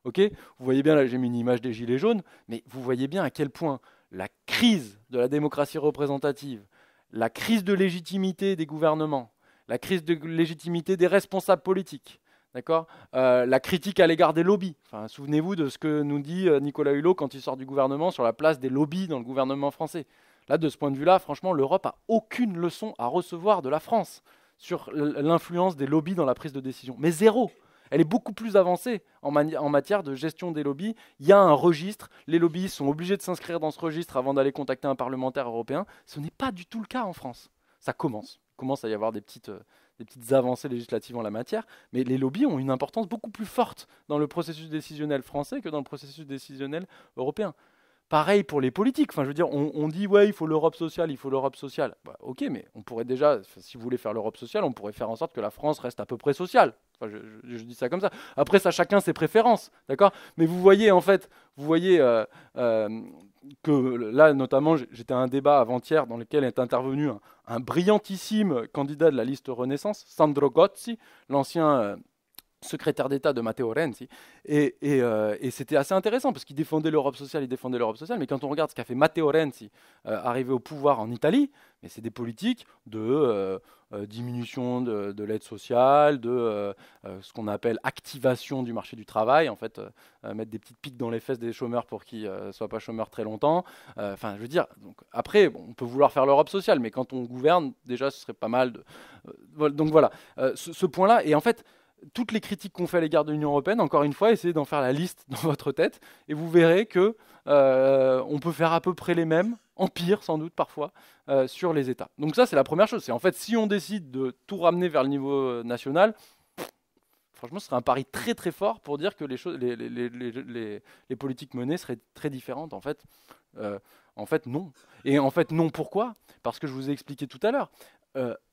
Ok? Vous voyez bien, là j'ai mis une image des Gilets jaunes, mais vous voyez bien à quel point la crise de la démocratie représentative, la crise de légitimité des gouvernements, la crise de légitimité des responsables politiques, d'accord, la critique à l'égard des lobbies. Enfin, souvenez-vous de ce que nous dit Nicolas Hulot quand il sort du gouvernement sur la place des lobbies dans le gouvernement français. Là, de ce point de vue-là, franchement, l'Europe n'a aucune leçon à recevoir de la France sur l'influence des lobbies dans la prise de décision. Mais zéro. Elle est beaucoup plus avancée en matière de gestion des lobbies. Il y a un registre. Les lobbies sont obligés de s'inscrire dans ce registre avant d'aller contacter un parlementaire européen. Ce n'est pas du tout le cas en France. Ça commence. Il commence à y avoir des petites avancées législatives en la matière. Mais les lobbies ont une importance beaucoup plus forte dans le processus décisionnel français que dans le processus décisionnel européen. Pareil pour les politiques. Enfin, je veux dire, on dit ouais, il faut l'Europe sociale, il faut l'Europe sociale. Bah, ok, mais on pourrait déjà, si vous voulez faire l'Europe sociale, on pourrait faire en sorte que la France reste à peu près sociale. Enfin, je dis ça comme ça. Après, ça, chacun ses préférences, d'accord. Mais vous voyez, en fait, que là, notamment, j'étais à un débat avant-hier dans lequel est intervenu un brillantissime candidat de la liste Renaissance, Sandro Gozzi, l'ancien secrétaire d'État de Matteo Renzi, et c'était assez intéressant parce qu'il défendait l'Europe sociale, mais quand on regarde ce qu'a fait Matteo Renzi arrivé au pouvoir en Italie, mais c'est des politiques de diminution de l'aide sociale, de ce qu'on appelle activation du marché du travail, en fait, mettre des petites piques dans les fesses des chômeurs pour qu'ils ne soient pas chômeurs très longtemps. Enfin, je veux dire, donc, après, bon, on peut vouloir faire l'Europe sociale, mais quand on gouverne, déjà, ce serait pas mal de... donc voilà, ce point-là, et en fait, toutes les critiques qu'on fait à l'égard de l'Union européenne, encore une fois, essayez d'en faire la liste dans votre tête, et vous verrez que on peut faire à peu près les mêmes, en pire sans doute parfois, sur les États. Donc ça, c'est la première chose. C'est en fait, si on décide de tout ramener vers le niveau national, franchement, ce serait un pari très très fort pour dire que les politiques menées seraient très différentes. En fait, non. Et en fait, non, pourquoi? Parce que je vous ai expliqué tout à l'heure.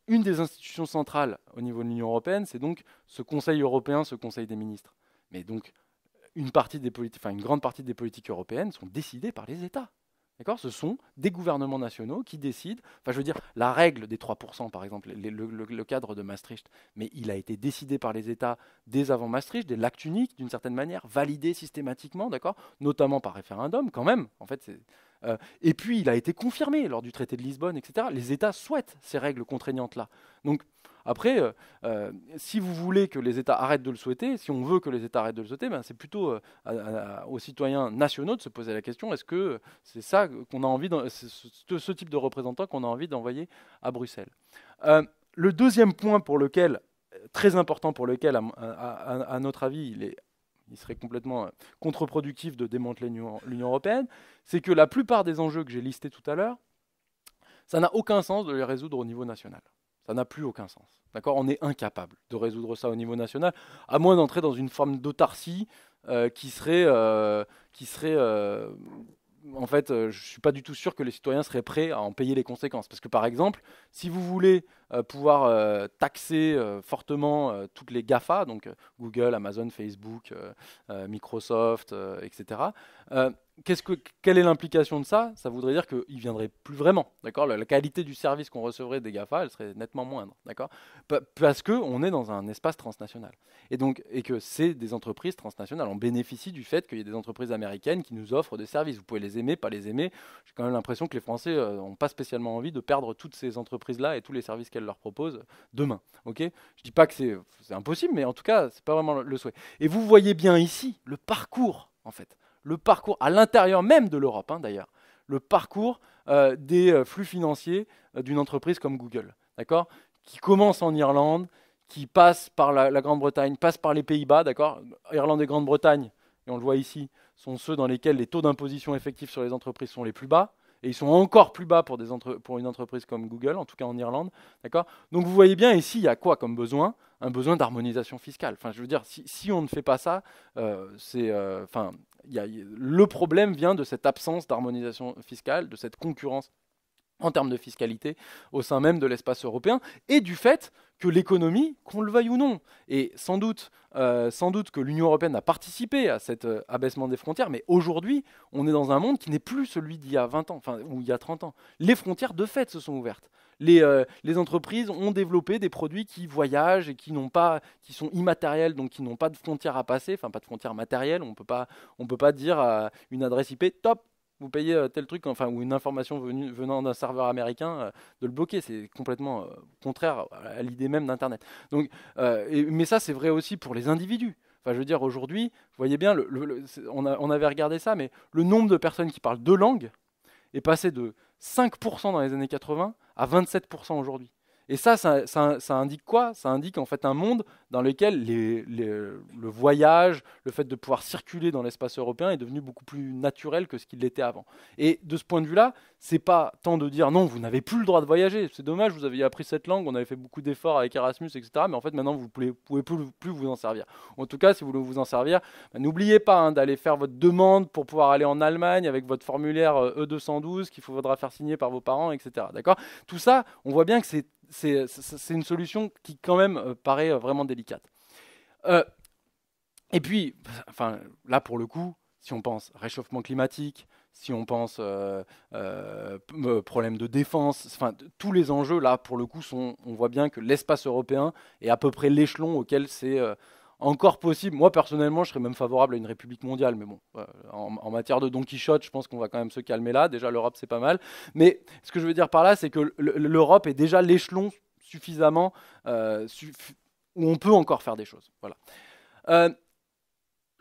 Une des institutions centrales au niveau de l'Union européenne, c'est donc ce Conseil européen, ce Conseil des ministres. Mais donc, une grande partie des politiques européennes sont décidées par les États. D'accord? Ce sont des gouvernements nationaux qui décident. Enfin, je veux dire, la règle des 3%, par exemple, le cadre de Maastricht, mais il a été décidé par les États dès avant Maastricht, des l'acte unique, d'une certaine manière, validé systématiquement, d'accord? Notamment par référendum, quand même. En fait, et puis, il a été confirmé lors du traité de Lisbonne, etc. Les États souhaitent ces règles contraignantes-là. Donc, après, si vous voulez que les États arrêtent de le souhaiter, si on veut que les États arrêtent de le souhaiter, ben c'est plutôt aux citoyens nationaux de se poser la question, est-ce que c'est ça qu'on a envie, ce type de représentants qu'on a envie d'envoyer à Bruxelles? Le deuxième point très important pour lequel, à notre avis, il serait complètement contre-productif de démanteler l'Union européenne, c'est que la plupart des enjeux que j'ai listés tout à l'heure, ça n'a aucun sens de les résoudre au niveau national. Ça n'a plus aucun sens. D'accord? On est incapable de résoudre ça au niveau national, à moins d'entrer dans une forme d'autarcie qui serait en fait, je ne suis pas du tout sûr que les citoyens seraient prêts à en payer les conséquences. Parce que par exemple, si vous voulez pouvoir taxer fortement toutes les GAFA, donc Google, Amazon, Facebook, Microsoft, etc., quelle est l'implication de ça? Ça voudrait dire qu'ils ne viendraient plus vraiment. D'accord? La qualité du service qu'on recevrait des GAFA, elle serait nettement moindre. D'accord? Parce qu'on est dans un espace transnational. Et que c'est des entreprises transnationales. On bénéficie du fait qu'il y ait des entreprises américaines qui nous offrent des services. Vous pouvez les aimer, pas les aimer. J'ai quand même l'impression que les Français n'ont pas spécialement envie de perdre toutes ces entreprises-là et tous les services qu'elles leur proposent demain. Okay? Je ne dis pas que c'est impossible, mais en tout cas, ce n'est pas vraiment le souhait. Et vous voyez bien ici le parcours, en fait. Le parcours à l'intérieur même de l'Europe, hein, d'ailleurs. Le parcours des flux financiers d'une entreprise comme Google. D'accord? Qui commence en Irlande, qui passe par la Grande-Bretagne, passe par les Pays-Bas, d'accord? Irlande et Grande-Bretagne, et on le voit ici, sont ceux dans lesquels les taux d'imposition effectifs sur les entreprises sont les plus bas, et ils sont encore plus bas pour une entreprise comme Google, en tout cas en Irlande, d'accord? Donc vous voyez bien ici, il y a quoi comme besoin? Un besoin d'harmonisation fiscale. Enfin, je veux dire, si on ne fait pas ça, le problème vient de cette absence d'harmonisation fiscale, de cette concurrence en termes de fiscalité au sein même de l'espace européen, et du fait que l'économie, qu'on le veuille ou non, et sans doute que l'Union européenne a participé à cet abaissement des frontières, mais aujourd'hui, on est dans un monde qui n'est plus celui d'il y a 20 ans, ou il y a 30 ans. Les frontières, de fait, se sont ouvertes. Les entreprises ont développé des produits qui voyagent et qui sont immatériels, donc qui n'ont pas de frontières à passer, enfin pas de frontières matérielles. On peut pas dire à une adresse IP, top, vous payez tel truc, enfin, ou une information venant d'un serveur américain, de le bloquer. C'est complètement contraire à l'idée même d'Internet. Donc, mais ça, c'est vrai aussi pour les individus. Enfin, je veux dire, aujourd'hui, vous voyez bien, on avait regardé ça, mais le nombre de personnes qui parlent deux langues est passé de 5% dans les années 80 à 27% aujourd'hui. Et ça indique quoi? Ça indique en fait un monde dans lequel le voyage, le fait de pouvoir circuler dans l'espace européen est devenu beaucoup plus naturel que ce qu'il l'était avant. Et de ce point de vue-là, c'est pas tant de dire non, vous n'avez plus le droit de voyager, c'est dommage, vous aviez appris cette langue, on avait fait beaucoup d'efforts avec Erasmus, etc. Mais en fait maintenant vous ne pouvez plus vous en servir. En tout cas, si vous voulez vous en servir, n'oubliez pas d'aller faire votre demande pour pouvoir aller en Allemagne avec votre formulaire E212 qu'il faudra faire signer par vos parents, etc. D'accord? Tout ça, on voit bien que c'est une solution qui quand même paraît vraiment délicate. Et puis, enfin, là pour le coup, si on pense réchauffement climatique, si on pense problème de défense, enfin, tous les enjeux là pour le coup on voit bien que l'espace européen est à peu près l'échelon auquel c'est encore possible. Moi, personnellement, je serais même favorable à une république mondiale, mais bon, en matière de Don Quichotte, je pense qu'on va quand même se calmer là. Déjà, l'Europe, c'est pas mal. Mais ce que je veux dire par là, c'est que l'Europe est déjà l'échelon suffisamment où on peut encore faire des choses. Voilà.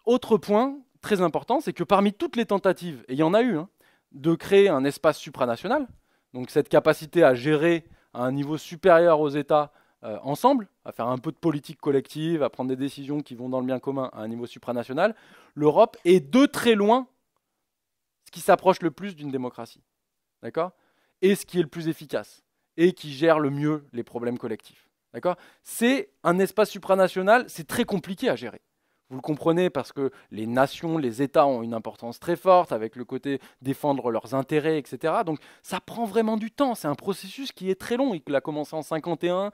Autre point très important, c'est que parmi toutes les tentatives, et il y en a eu, hein, de créer un espace supranational, donc cette capacité à gérer à un niveau supérieur aux États ensemble, à faire un peu de politique collective, à prendre des décisions qui vont dans le bien commun à un niveau supranational, l'Europe est de très loin ce qui s'approche le plus d'une démocratie. D'accord ? Et ce qui est le plus efficace, et qui gère le mieux les problèmes collectifs. D'accord ? C'est un espace supranational, c'est très compliqué à gérer. Vous le comprenez parce que les nations, les États ont une importance très forte avec le côté défendre leurs intérêts, etc. Donc ça prend vraiment du temps. C'est un processus qui est très long. Il a commencé en 51,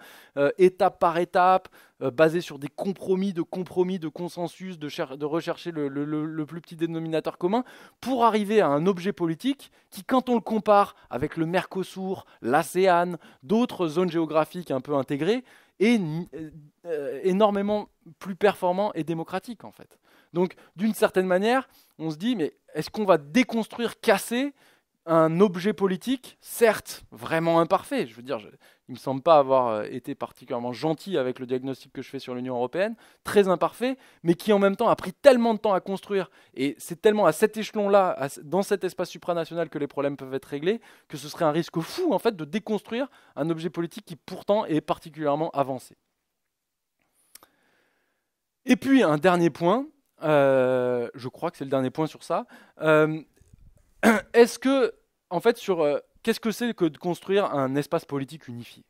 étape par étape, basé sur des compromis, de consensus, de rechercher le plus petit dénominateur commun pour arriver à un objet politique qui, quand on le compare avec le Mercosur, l'ASEAN, d'autres zones géographiques un peu intégrées, est énormément plus performant et démocratique en fait. Donc d'une certaine manière, on se dit mais est-ce qu'on va déconstruire, casser un objet politique, certes vraiment imparfait, je veux dire, il ne me semble pas avoir été particulièrement gentil avec le diagnostic que je fais sur l'Union européenne, très imparfait, mais qui en même temps a pris tellement de temps à construire, et c'est tellement à cet échelon-là, dans cet espace supranational que les problèmes peuvent être réglés, que ce serait un risque fou en fait de déconstruire un objet politique qui pourtant est particulièrement avancé. Et puis un dernier point, je crois que c'est le dernier point sur ça, est-ce que, en fait, qu'est-ce que c'est que de construire un espace politique unifié ?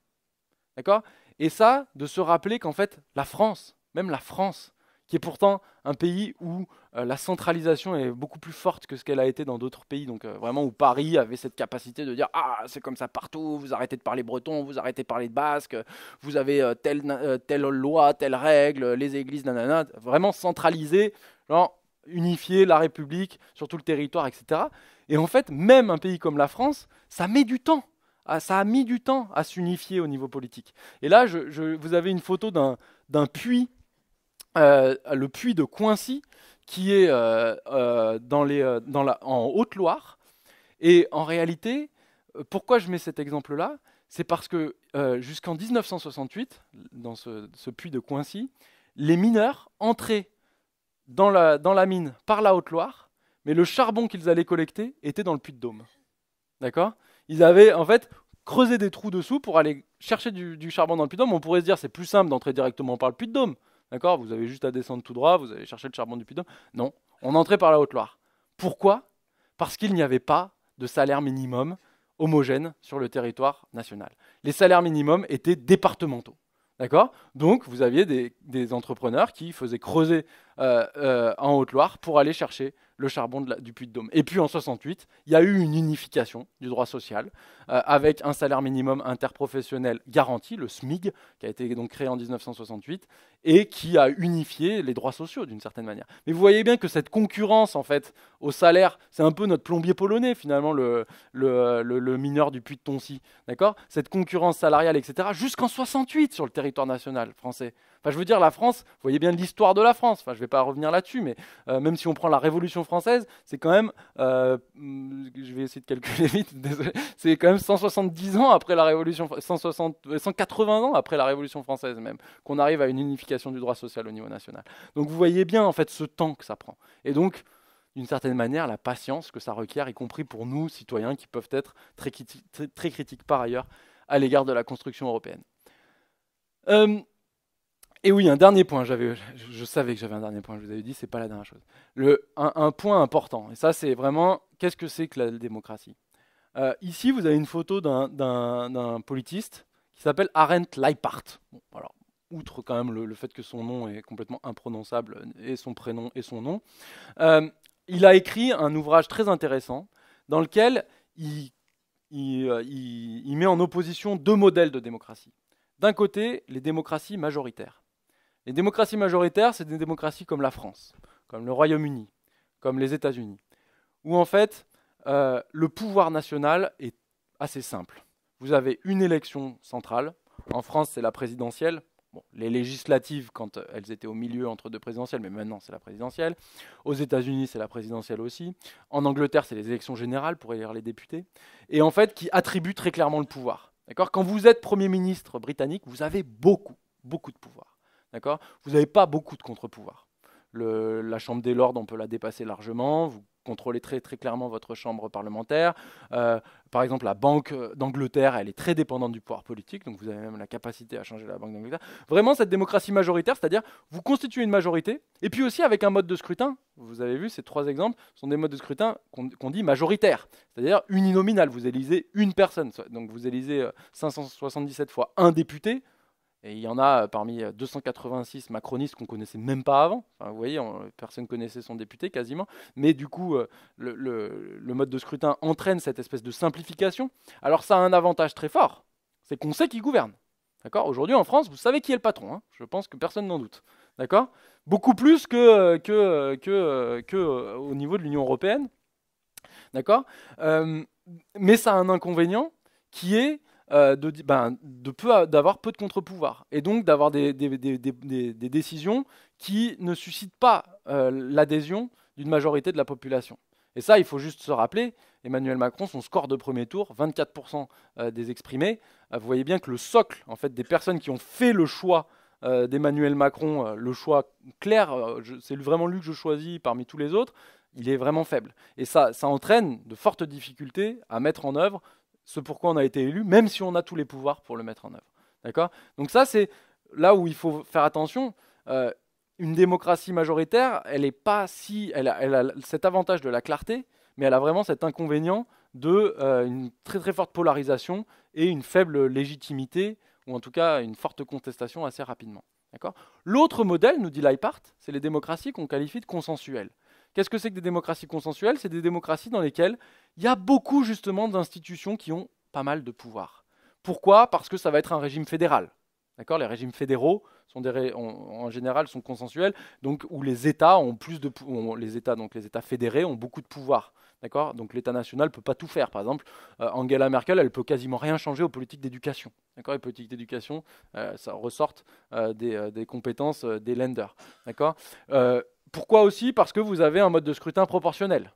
D'accord ? Et ça, de se rappeler qu'en fait, la France, même la France, qui est pourtant un pays où la centralisation est beaucoup plus forte que ce qu'elle a été dans d'autres pays, donc vraiment où Paris avait cette capacité de dire « Ah, c'est comme ça partout, vous arrêtez de parler breton, vous arrêtez de parler de basque, vous avez telle loi, telle règle, les églises, nanana », vraiment centralisé, genre unifier la République sur tout le territoire, etc. Et en fait, même un pays comme la France, ça met du temps. Ça a mis du temps à s'unifier au niveau politique. Et là, vous avez une photo d'un puits, le puits de Coincy, qui est en Haute-Loire. Et en réalité, pourquoi je mets cet exemple-là ? C'est parce que jusqu'en 1968, dans ce puits de Coincy, les mineurs entraient dans la mine par la Haute-Loire, mais le charbon qu'ils allaient collecter était dans le Puy-de-Dôme. D'accord ? Ils avaient en fait creusé des trous dessous pour aller chercher du charbon dans le Puy-de-Dôme. On pourrait se dire c'est plus simple d'entrer directement par le Puy-de-Dôme. D'accord ? Vous avez juste à descendre tout droit, vous allez chercher le charbon du Puy-de-Dôme. Non, on entrait par la Haute-Loire. Pourquoi ? Parce qu'il n'y avait pas de salaire minimum homogène sur le territoire national. Les salaires minimums étaient départementaux. D'accord ? Donc, vous aviez des entrepreneurs qui faisaient creuser en Haute-Loire pour aller chercher le charbon du Puy-de-Dôme. Et puis en 68, il y a eu une unification du droit social avec un salaire minimum interprofessionnel garanti, le SMIG, qui a été donc créé en 1968 et qui a unifié les droits sociaux d'une certaine manière. Mais vous voyez bien que cette concurrence en fait au salaire, c'est un peu notre plombier polonais finalement, le mineur du Puy-de-Toncy, d'accord ? Cette concurrence salariale, etc. jusqu'en 68 sur le territoire national français. Enfin, je veux dire, la France, vous voyez bien l'histoire de la France, enfin, je ne vais pas revenir là-dessus, mais même si on prend la Révolution française, c'est quand même, je vais essayer de calculer vite, désolé, c'est quand même 170 ans après la Révolution, 180 ans après la Révolution française même, qu'on arrive à une unification du droit social au niveau national. Donc vous voyez bien en fait ce temps que ça prend. Et donc, d'une certaine manière, la patience que ça requiert, y compris pour nous, citoyens, qui peuvent être très critiques par ailleurs à l'égard de la construction européenne. Et oui, un dernier point, je savais que j'avais un dernier point, je vous avais dit, c'est pas la dernière chose. Un point important, et ça c'est vraiment, qu'est-ce que c'est que la démocratie ? Ici, vous avez une photo d'un politiste qui s'appelle Arendt Leipart. Bon, alors, outre quand même le fait que son nom est complètement imprononçable, et son prénom et son nom, il a écrit un ouvrage très intéressant dans lequel il met en opposition deux modèles de démocratie. D'un côté, les démocraties majoritaires. Les démocraties majoritaires, c'est des démocraties comme la France, comme le Royaume-Uni, comme les États-Unis, où en fait, le pouvoir national est assez simple. Vous avez une élection centrale. En France, c'est la présidentielle. Bon, les législatives, quand elles étaient au milieu entre deux présidentielles, mais maintenant c'est la présidentielle. Aux États-Unis, c'est la présidentielle aussi. En Angleterre, c'est les élections générales pour élire les députés. Et en fait, qui attribuent très clairement le pouvoir. D'accord ? Quand vous êtes Premier ministre britannique, vous avez beaucoup de pouvoir. D'accord ? Vous n'avez pas beaucoup de contre-pouvoir. La Chambre des Lords, on peut la dépasser largement. Vous contrôlez très clairement votre chambre parlementaire. Par exemple, la Banque d'Angleterre, elle est très dépendante du pouvoir politique, donc vous avez même la capacité à changer la Banque d'Angleterre. Vraiment, cette démocratie majoritaire, c'est-à-dire vous constituez une majorité, et puis aussi avec un mode de scrutin, vous avez vu, ces 3 exemples sont des modes de scrutin qu'on dit majoritaires, c'est-à-dire uninominal, vous élisez une personne, donc vous élisez 577 fois un député. Et il y en a parmi 286 macronistes qu'on ne connaissait même pas avant. Enfin, vous voyez, personne ne connaissait son député quasiment. Mais du coup, le mode de scrutin entraîne cette espèce de simplification. Alors ça a un avantage très fort, c'est qu'on sait qui gouverne. D'accord ? Aujourd'hui en France, vous savez qui est le patron. Hein. Je pense que personne n'en doute. D'accord ? Beaucoup plus que au niveau de l'Union européenne. D'accord ? Mais ça a un inconvénient qui est d'avoir peu de contre-pouvoir et donc d'avoir des décisions qui ne suscitent pas l'adhésion d'une majorité de la population. Et ça, il faut juste se rappeler, Emmanuel Macron, son score de premier tour, 24% des exprimés, vous voyez bien que le socle en fait, des personnes qui ont fait le choix d'Emmanuel Macron, le choix clair, c'est vraiment lui que je choisis parmi tous les autres, il est vraiment faible. Et ça entraîne de fortes difficultés à mettre en œuvre ce pourquoi on a été élu, même si on a tous les pouvoirs pour le mettre en œuvre. D'accord ? Donc ça, c'est là où il faut faire attention. Une démocratie majoritaire, elle a cet avantage de la clarté, mais elle a vraiment cet inconvénient de une très forte polarisation et une faible légitimité, ou en tout cas une forte contestation assez rapidement. D'accord ? L'autre modèle, nous dit Leipart, c'est les démocraties qu'on qualifie de consensuelles. Qu'est-ce que c'est que des démocraties consensuelles ? C'est des démocraties dans lesquelles il y a beaucoup justement d'institutions qui ont pas mal de pouvoir. Pourquoi ? Parce que ça va être un régime fédéral. D'accord ? Les régimes fédéraux sont en général sont consensuels, donc où les États ont plus de les États fédérés ont beaucoup de pouvoir. D'accord ? Donc l'État national ne peut pas tout faire. Par exemple, Angela Merkel, elle peut quasiment rien changer aux politiques d'éducation. D'accord ? Les politiques d'éducation, ça ressortent des compétences des Länder. D'accord ? Pourquoi aussi ? Parce que vous avez un mode de scrutin proportionnel.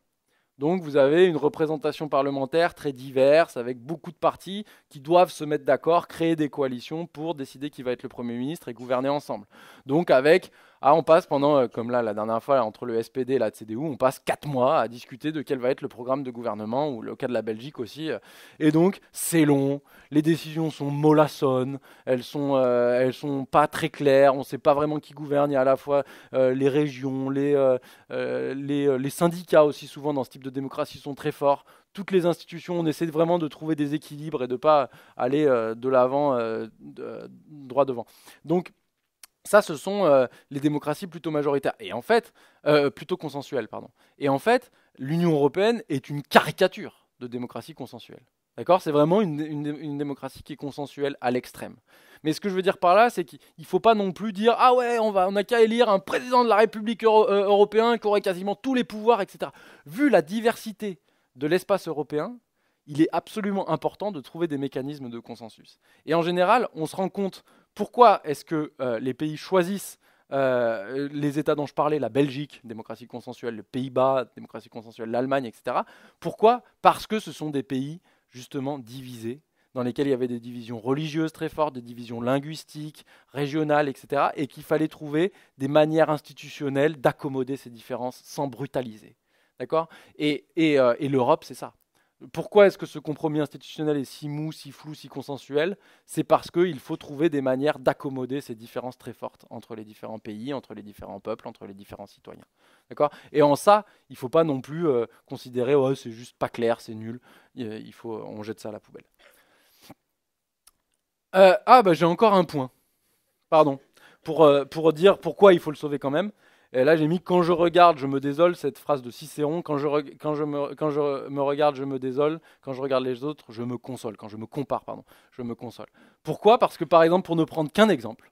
Donc vous avez une représentation parlementaire très diverse, avec beaucoup de partis qui doivent se mettre d'accord, créer des coalitions pour décider qui va être le Premier ministre et gouverner ensemble. Donc on passe pendant, comme là la dernière fois, entre le SPD et la CDU, on passe 4 mois à discuter de quel va être le programme de gouvernement, ou le cas de la Belgique aussi. Et donc c'est long, les décisions sont mollassonnes, elles sont pas très claires, on ne sait pas vraiment qui gouverne, il y a à la fois les régions, les syndicats aussi souvent dans ce type de démocratie sont très forts. Toutes les institutions, on essaie vraiment de trouver des équilibres et de ne pas aller de l'avant droit devant. Donc ça, ce sont les démocraties plutôt majoritaires, et en fait, plutôt consensuelles, pardon. Et en fait, l'Union européenne est une caricature de démocratie consensuelle. D'accord ? C'est vraiment une démocratie qui est consensuelle à l'extrême. Mais ce que je veux dire par là, c'est qu'il ne faut pas non plus dire « Ah ouais, on n'a qu'à élire un président de la République européen qui aurait quasiment tous les pouvoirs, etc. » Vu la diversité de l'espace européen, il est absolument important de trouver des mécanismes de consensus. Et en général, on se rend compte pourquoi est-ce que les pays choisissent les États dont je parlais, la Belgique, démocratie consensuelle, les Pays-Bas, démocratie consensuelle, l'Allemagne, etc. Pourquoi ? Parce que ce sont des pays justement divisés, dans lesquels il y avait des divisions religieuses très fortes, des divisions linguistiques, régionales, etc. Et qu'il fallait trouver des manières institutionnelles d'accommoder ces différences sans brutaliser. D'accord ? Et l'Europe, c'est ça. Pourquoi est-ce que ce compromis institutionnel est si mou, si flou, si consensuel ? C'est parce qu'il faut trouver des manières d'accommoder ces différences très fortes entre les différents pays, entre les différents peuples, entre les différents citoyens. D'accord ? Et en ça, il ne faut pas non plus considérer « c'est juste pas clair, c'est nul », on jette ça à la poubelle. J'ai encore un point. Pardon. Pour dire pourquoi il faut le sauver quand même. Et là, j'ai mis « Quand je regarde, je me désole », cette phrase de Cicéron. Quand je me regarde, je me désole. Quand je regarde les autres, je me console. Quand je me compare, je me console. Pourquoi ? Parce que, par exemple, pour ne prendre qu'un exemple,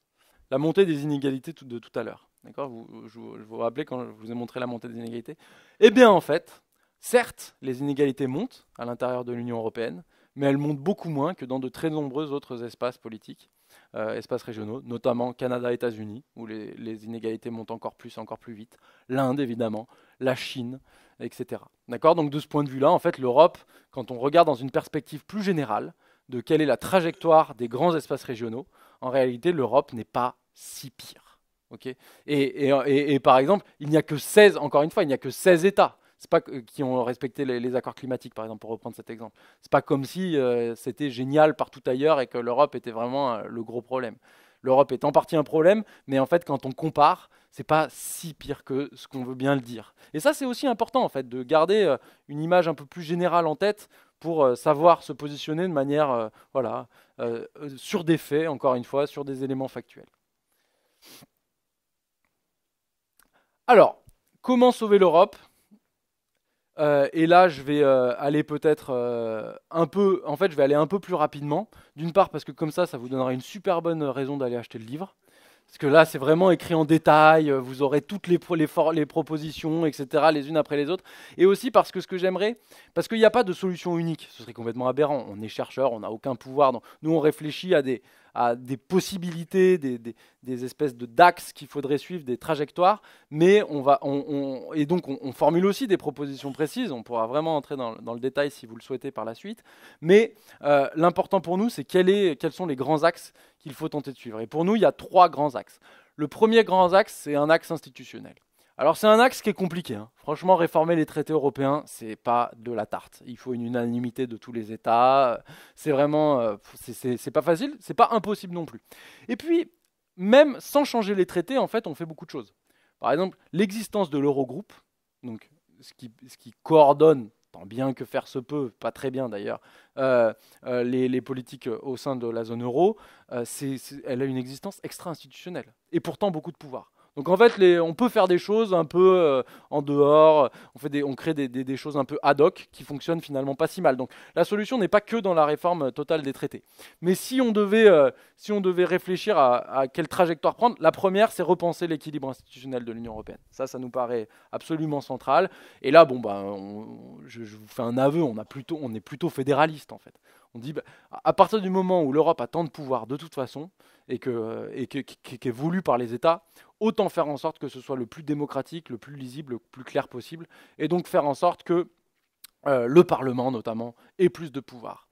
la montée des inégalités de tout à l'heure. D'accord ? Je vous rappelez quand je vous ai montré la montée des inégalités ? Eh bien, en fait, certes, les inégalités montent à l'intérieur de l'Union européenne, mais elles montent beaucoup moins que dans de très nombreux autres espaces politiques. espaces régionaux, notamment Canada, États-Unis, où les inégalités montent encore plus vite, l'Inde évidemment, la Chine, etc. D'accord? Donc de ce point de vue-là, en fait, l'Europe, quand on regarde dans une perspective plus générale de quelle est la trajectoire des grands espaces régionaux, en réalité, l'Europe n'est pas si pire. Okay, et par exemple, il n'y a que 16, encore une fois, il n'y a que 16 États c'est pas qui ont respecté les accords climatiques, par exemple, pour reprendre cet exemple. C'est pas comme si c'était génial partout ailleurs et que l'Europe était vraiment le gros problème. L'Europe est en partie un problème, mais en fait, quand on compare, c'est pas si pire que ce qu'on veut bien le dire. Et ça, c'est aussi important, en fait, de garder une image un peu plus générale en tête pour savoir se positionner de manière, voilà, sur des faits, encore une fois, sur des éléments factuels. Alors, comment sauver l'Europe ? Et là, je vais aller peut-être un peu... En fait, je vais aller un peu plus rapidement. D'une part, parce que comme ça vous donnera une super bonne raison d'aller acheter le livre. Parce que là, c'est vraiment écrit en détail. Vous aurez toutes les propositions, etc., les unes après les autres. Et aussi parce que ce que j'aimerais... Parce qu'il n'y a pas de solution unique. Ce serait complètement aberrant. On est chercheur, on n'a aucun pouvoir. Donc, nous, on réfléchit à des possibilités, des espèces d'axes qu'il faudrait suivre, des trajectoires, mais on formule aussi des propositions précises, on pourra vraiment entrer dans le détail si vous le souhaitez par la suite, mais l'important pour nous, c'est quels sont les grands axes qu'il faut tenter de suivre. Et pour nous, il y a 3 grands axes. Le premier grand axe, c'est un axe institutionnel. Alors c'est un axe qui est compliqué. Hein. Franchement, réformer les traités européens, c'est pas de la tarte. Il faut une unanimité de tous les États. C'est vraiment, c'est pas facile, c'est pas impossible non plus. Et puis, même sans changer les traités, en fait, on fait beaucoup de choses. Par exemple, l'existence de l'Eurogroupe, donc ce qui coordonne, tant bien que faire se peut, pas très bien d'ailleurs, les politiques au sein de la zone euro, elle a une existence extra-institutionnelle et pourtant beaucoup de pouvoir. Donc en fait, on peut faire des choses un peu en dehors, on crée des choses un peu ad hoc qui fonctionnent finalement pas si mal. Donc la solution n'est pas que dans la réforme totale des traités. Mais si on devait réfléchir à quelle trajectoire prendre, la première, c'est repenser l'équilibre institutionnel de l'Union européenne. Ça nous paraît absolument central. Et là, je vous fais un aveu, on est plutôt fédéraliste en fait. On dit, à partir du moment où l'Europe a tant de pouvoir de toute façon, et qui est voulu par les États, autant faire en sorte que ce soit le plus démocratique, le plus lisible, le plus clair possible, et donc faire en sorte que le Parlement notamment ait plus de pouvoir.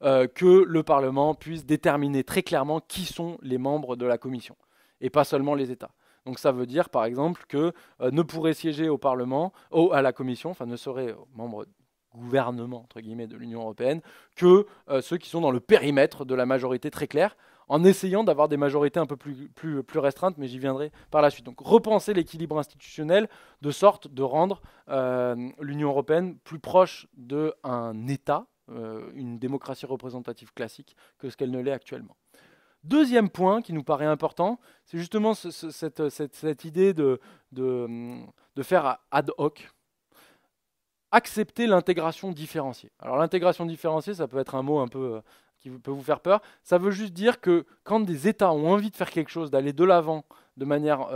Que le Parlement puisse déterminer très clairement qui sont les membres de la Commission, et pas seulement les États. Donc ça veut dire par exemple que ne pourrait siéger au Parlement, à la Commission, enfin ne serait membre gouvernement entre guillemets de l'Union européenne que ceux qui sont dans le périmètre de la majorité très claire, en essayant d'avoir des majorités un peu plus restreintes, mais j'y viendrai par la suite. Donc repenser l'équilibre institutionnel de sorte de rendre l'Union européenne plus proche d'un État, une démocratie représentative classique, que ce qu'elle ne l'est actuellement. Deuxième point qui nous paraît important, c'est justement cette idée de faire ad hoc, accepter l'intégration différenciée. Alors l'intégration différenciée, ça peut être un mot un peu qui peut vous faire peur. Ça veut juste dire que quand des États ont envie de faire quelque chose, d'aller de l'avant de manière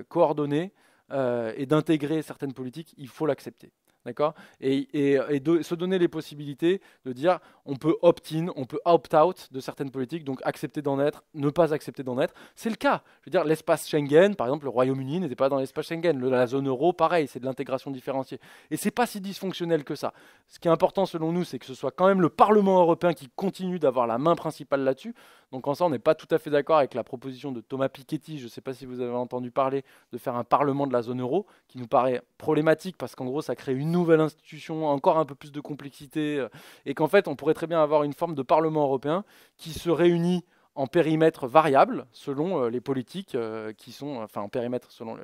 coordonnée et d'intégrer certaines politiques, il faut l'accepter. D'accord ? Et se donner les possibilités de dire on peut opt-in, on peut opt-out de certaines politiques, donc accepter d'en être, ne pas accepter d'en être. C'est le cas. Je veux dire, l'espace Schengen, par exemple, le Royaume-Uni n'était pas dans l'espace Schengen. La zone euro, pareil, c'est de l'intégration différenciée. Et c'est pas si dysfonctionnel que ça. Ce qui est important selon nous, c'est que ce soit quand même le Parlement européen qui continue d'avoir la main principale là-dessus. Donc en ça, on n'est pas tout à fait d'accord avec la proposition de Thomas Piketty, je ne sais pas si vous avez entendu parler, de faire un Parlement de la zone euro, qui nous paraît problématique parce qu'en gros, ça crée une nouvelle institution, encore un peu plus de complexité, et qu'en fait, on pourrait très bien avoir une forme de Parlement européen qui se réunit en périmètre variable selon les politiques qui sont, enfin en périmètre selon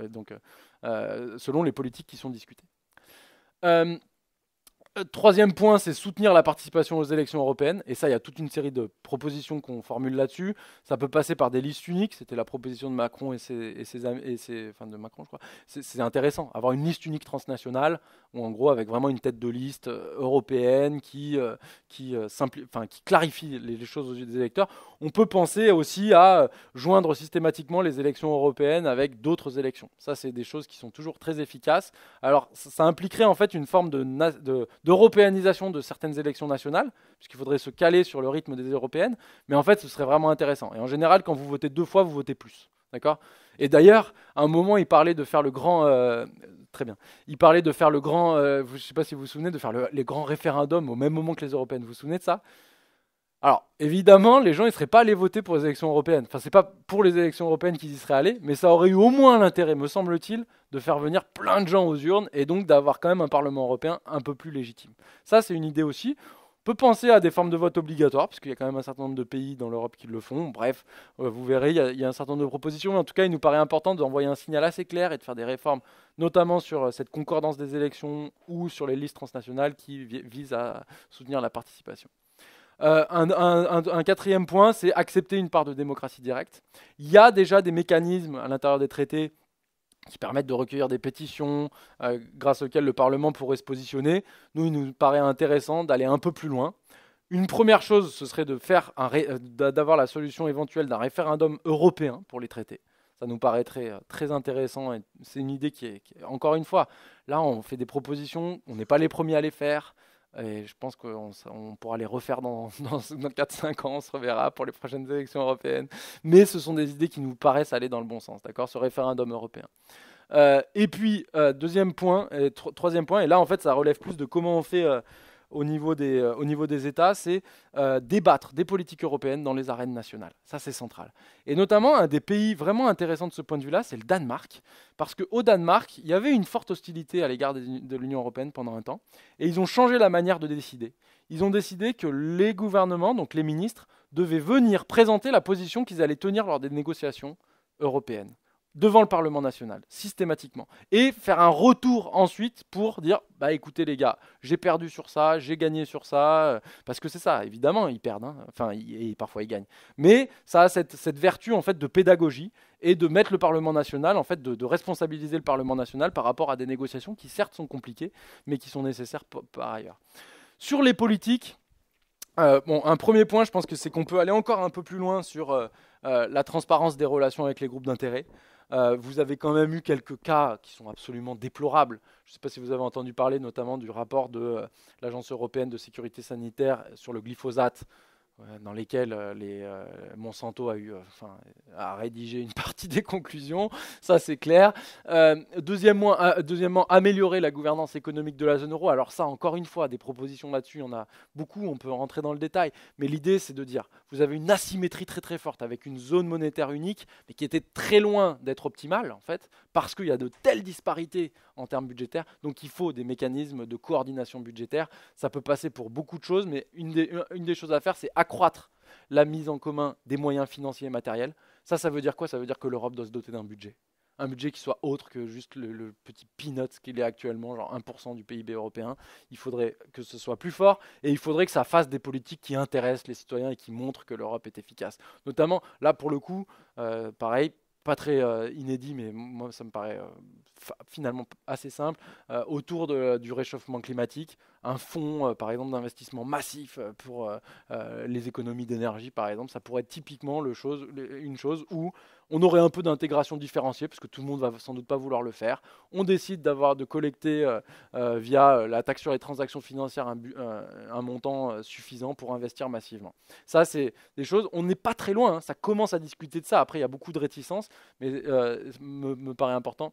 les politiques qui sont discutées. Troisième point, c'est soutenir la participation aux élections européennes. Et ça, il y a toute une série de propositions qu'on formule là-dessus. Ça peut passer par des listes uniques. C'était la proposition de Macron de Macron, je crois. C'est intéressant, avoir une liste unique transnationale, ou en gros avec vraiment une tête de liste européenne qui clarifie les choses aux yeux des électeurs. On peut penser aussi à joindre systématiquement les élections européennes avec d'autres élections. Ça, c'est des choses qui sont toujours très efficaces. Alors, ça impliquerait en fait une forme d'européanisation de certaines élections nationales, puisqu'il faudrait se caler sur le rythme des européennes, mais en fait, ce serait vraiment intéressant. Et en général, quand vous votez 2 fois, vous votez plus. D'accord ? Et d'ailleurs, à un moment, il parlait de faire le grand... très bien. Il parlait de faire le grand... je ne sais pas si vous vous souvenez, de faire les grands référendums au même moment que les européennes. Vous vous souvenez de ça ? Alors, évidemment, les gens ne seraient pas allés voter pour les élections européennes. Enfin, c'est pas pour les élections européennes qu'ils y seraient allés, mais ça aurait eu au moins l'intérêt, me semble-t-il, de faire venir plein de gens aux urnes et donc d'avoir quand même un Parlement européen un peu plus légitime. Ça, c'est une idée aussi. On peut penser à des formes de vote obligatoires, parce qu'il y a quand même un certain nombre de pays dans l'Europe qui le font. Bref, vous verrez, il y a un certain nombre de propositions, mais en tout cas, il nous paraît important d'envoyer un signal assez clair et de faire des réformes, notamment sur cette concordance des élections ou sur les listes transnationales qui visent à soutenir la participation. Un quatrième point, c'est accepter une part de démocratie directe. Il y a déjà des mécanismes à l'intérieur des traités qui permettent de recueillir des pétitions grâce auxquelles le Parlement pourrait se positionner. Nous, il nous paraît intéressant d'aller un peu plus loin. Une première chose, ce serait d'avoir la solution éventuelle d'un référendum européen pour les traités. Ça nous paraîtrait très intéressant. Et c'est une idée qui est, encore une fois, là, on fait des propositions, on n'est pas les premiers à les faire. Et je pense qu'on pourra les refaire dans 4-5 ans, on se reverra pour les prochaines élections européennes. Mais ce sont des idées qui nous paraissent aller dans le bon sens, d'accord, ce référendum européen. Et puis, deuxième point, troisième point, et là en fait ça relève plus de comment on fait au niveau des États, c'est débattre des politiques européennes dans les arènes nationales. Ça, c'est central. Et notamment, un des pays vraiment intéressants de ce point de vue-là, c'est le Danemark. Parce qu'au Danemark, il y avait une forte hostilité à l'égard de l'Union européenne pendant un temps. Et ils ont changé la manière de décider. Ils ont décidé que les gouvernements, donc les ministres, devaient venir présenter la position qu'ils allaient tenir lors des négociations européennes devant le Parlement national, systématiquement. Et faire un retour ensuite pour dire, bah écoutez les gars, j'ai perdu sur ça, j'ai gagné sur ça, parce que c'est ça, évidemment, ils perdent, hein. Enfin, et parfois ils gagnent. Mais ça a cette vertu en fait de pédagogie et de mettre le Parlement national, en fait, de responsabiliser le Parlement national par rapport à des négociations qui certes sont compliquées, mais qui sont nécessaires par ailleurs. Sur les politiques, un premier point, je pense que c'est qu'on peut aller encore un peu plus loin sur la transparence des relations avec les groupes d'intérêt. Vous avez quand même eu quelques cas qui sont absolument déplorables. Je ne sais pas si vous avez entendu parler notamment du rapport de l'Agence européenne de sécurité sanitaire sur le glyphosate, dans lesquels Monsanto a rédigé une partie des conclusions, ça c'est clair. Deuxièmement, améliorer la gouvernance économique de la zone euro. Alors ça, encore une fois, des propositions là-dessus, il y en a beaucoup, on peut rentrer dans le détail, mais l'idée c'est de dire, vous avez une asymétrie très très forte avec une zone monétaire unique, mais qui était très loin d'être optimale en fait, parce qu'il y a de telles disparités en termes budgétaires, donc il faut des mécanismes de coordination budgétaire. Ça peut passer pour beaucoup de choses, mais une des choses à faire, c'est accroître la mise en commun des moyens financiers et matériels. Ça veut dire quoi? Ça veut dire que l'Europe doit se doter d'un budget. Un budget qui soit autre que juste le petit peanut qu'il est actuellement, genre 1% du PIB européen. Il faudrait que ce soit plus fort et il faudrait que ça fasse des politiques qui intéressent les citoyens et qui montrent que l'Europe est efficace. Notamment, là pour le coup, pareil, pas très inédit, mais moi ça me paraît finalement assez simple, autour du réchauffement climatique, un fonds par exemple d'investissement massif pour les économies d'énergie par exemple, ça pourrait être typiquement une chose où on aurait un peu d'intégration différenciée, parce que tout le monde va sans doute pas vouloir le faire. On décide de collecter via la taxe sur les transactions financières un montant suffisant pour investir massivement. Ça, c'est des choses, on n'est pas très loin, hein, ça commence à discuter de ça. Après, il y a beaucoup de réticences, mais me paraît important.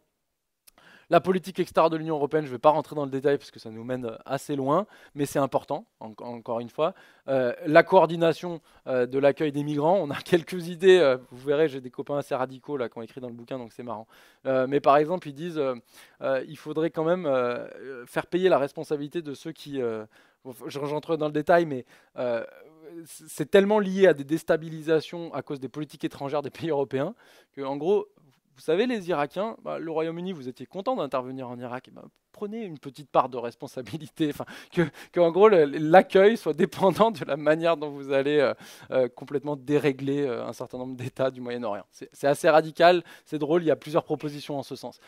La politique extérieure de l'Union européenne, je ne vais pas rentrer dans le détail parce que ça nous mène assez loin, mais c'est important, encore une fois. La coordination de l'accueil des migrants, on a quelques idées, vous verrez, j'ai des copains assez radicaux là, qui ont écrit dans le bouquin, donc c'est marrant. Mais par exemple, ils disent il faudrait quand même faire payer la responsabilité de ceux qui... J'entre dans le détail, mais c'est tellement lié à des déstabilisations à cause des politiques étrangères des pays européens qu'en gros... Vous savez, les Irakiens, le Royaume-Uni, vous étiez content d'intervenir en Irak, prenez une petite part de responsabilité, que en gros l'accueil soit dépendant de la manière dont vous allez complètement dérégler un certain nombre d'États du Moyen-Orient. C'est assez radical, c'est drôle, il y a plusieurs propositions en ce sens.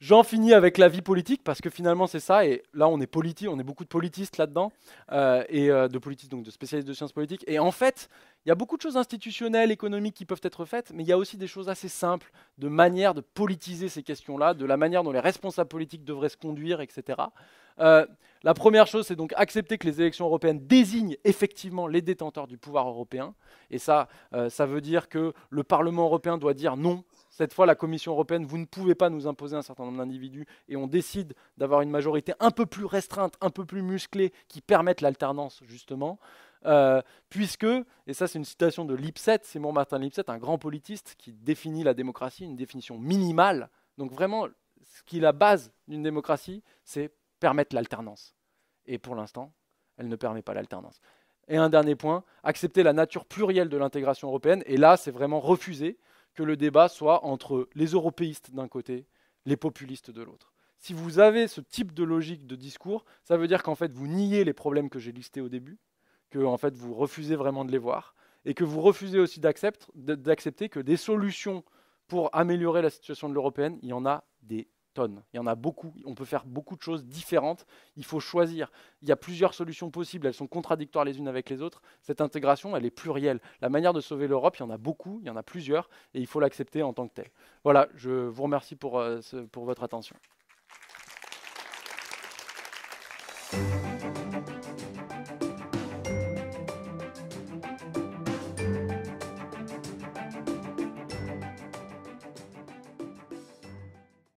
J'en finis avec la vie politique parce que finalement c'est ça, et là on est on est beaucoup de politistes là-dedans, de politistes, donc de spécialistes de sciences politiques, et en fait il y a beaucoup de choses institutionnelles, économiques qui peuvent être faites, mais il y a aussi des choses assez simples, de manière de politiser ces questions-là, de la manière dont les responsables politiques devraient se conduire, etc. La première chose, c'est donc accepter que les élections européennes désignent effectivement les détenteurs du pouvoir européen, et ça veut dire que le Parlement européen doit dire non. Cette fois, la Commission européenne, vous ne pouvez pas nous imposer un certain nombre d'individus, et on décide d'avoir une majorité un peu plus restreinte, un peu plus musclée, qui permette l'alternance, justement. Puisque, et ça c'est une citation de Lipset, Seymour Martin Lipset, un grand politiste qui définit la démocratie, une définition minimale. Donc vraiment, ce qui est la base d'une démocratie, c'est permettre l'alternance. Et pour l'instant, elle ne permet pas l'alternance. Et un dernier point, accepter la nature plurielle de l'intégration européenne, et là c'est vraiment refuser que le débat soit entre les européistes d'un côté, les populistes de l'autre. Si vous avez ce type de logique de discours, ça veut dire qu'en fait vous niez les problèmes que j'ai listés au début, que en fait vous refusez vraiment de les voir, et que vous refusez aussi d'accepter que des solutions pour améliorer la situation de l'européenne, il y en a des tonnes. Il y en a beaucoup, on peut faire beaucoup de choses différentes, il faut choisir. Il y a plusieurs solutions possibles, elles sont contradictoires les unes avec les autres. Cette intégration, elle est plurielle. La manière de sauver l'Europe, il y en a beaucoup, il y en a plusieurs, et il faut l'accepter en tant que telle. Voilà, je vous remercie pour votre attention.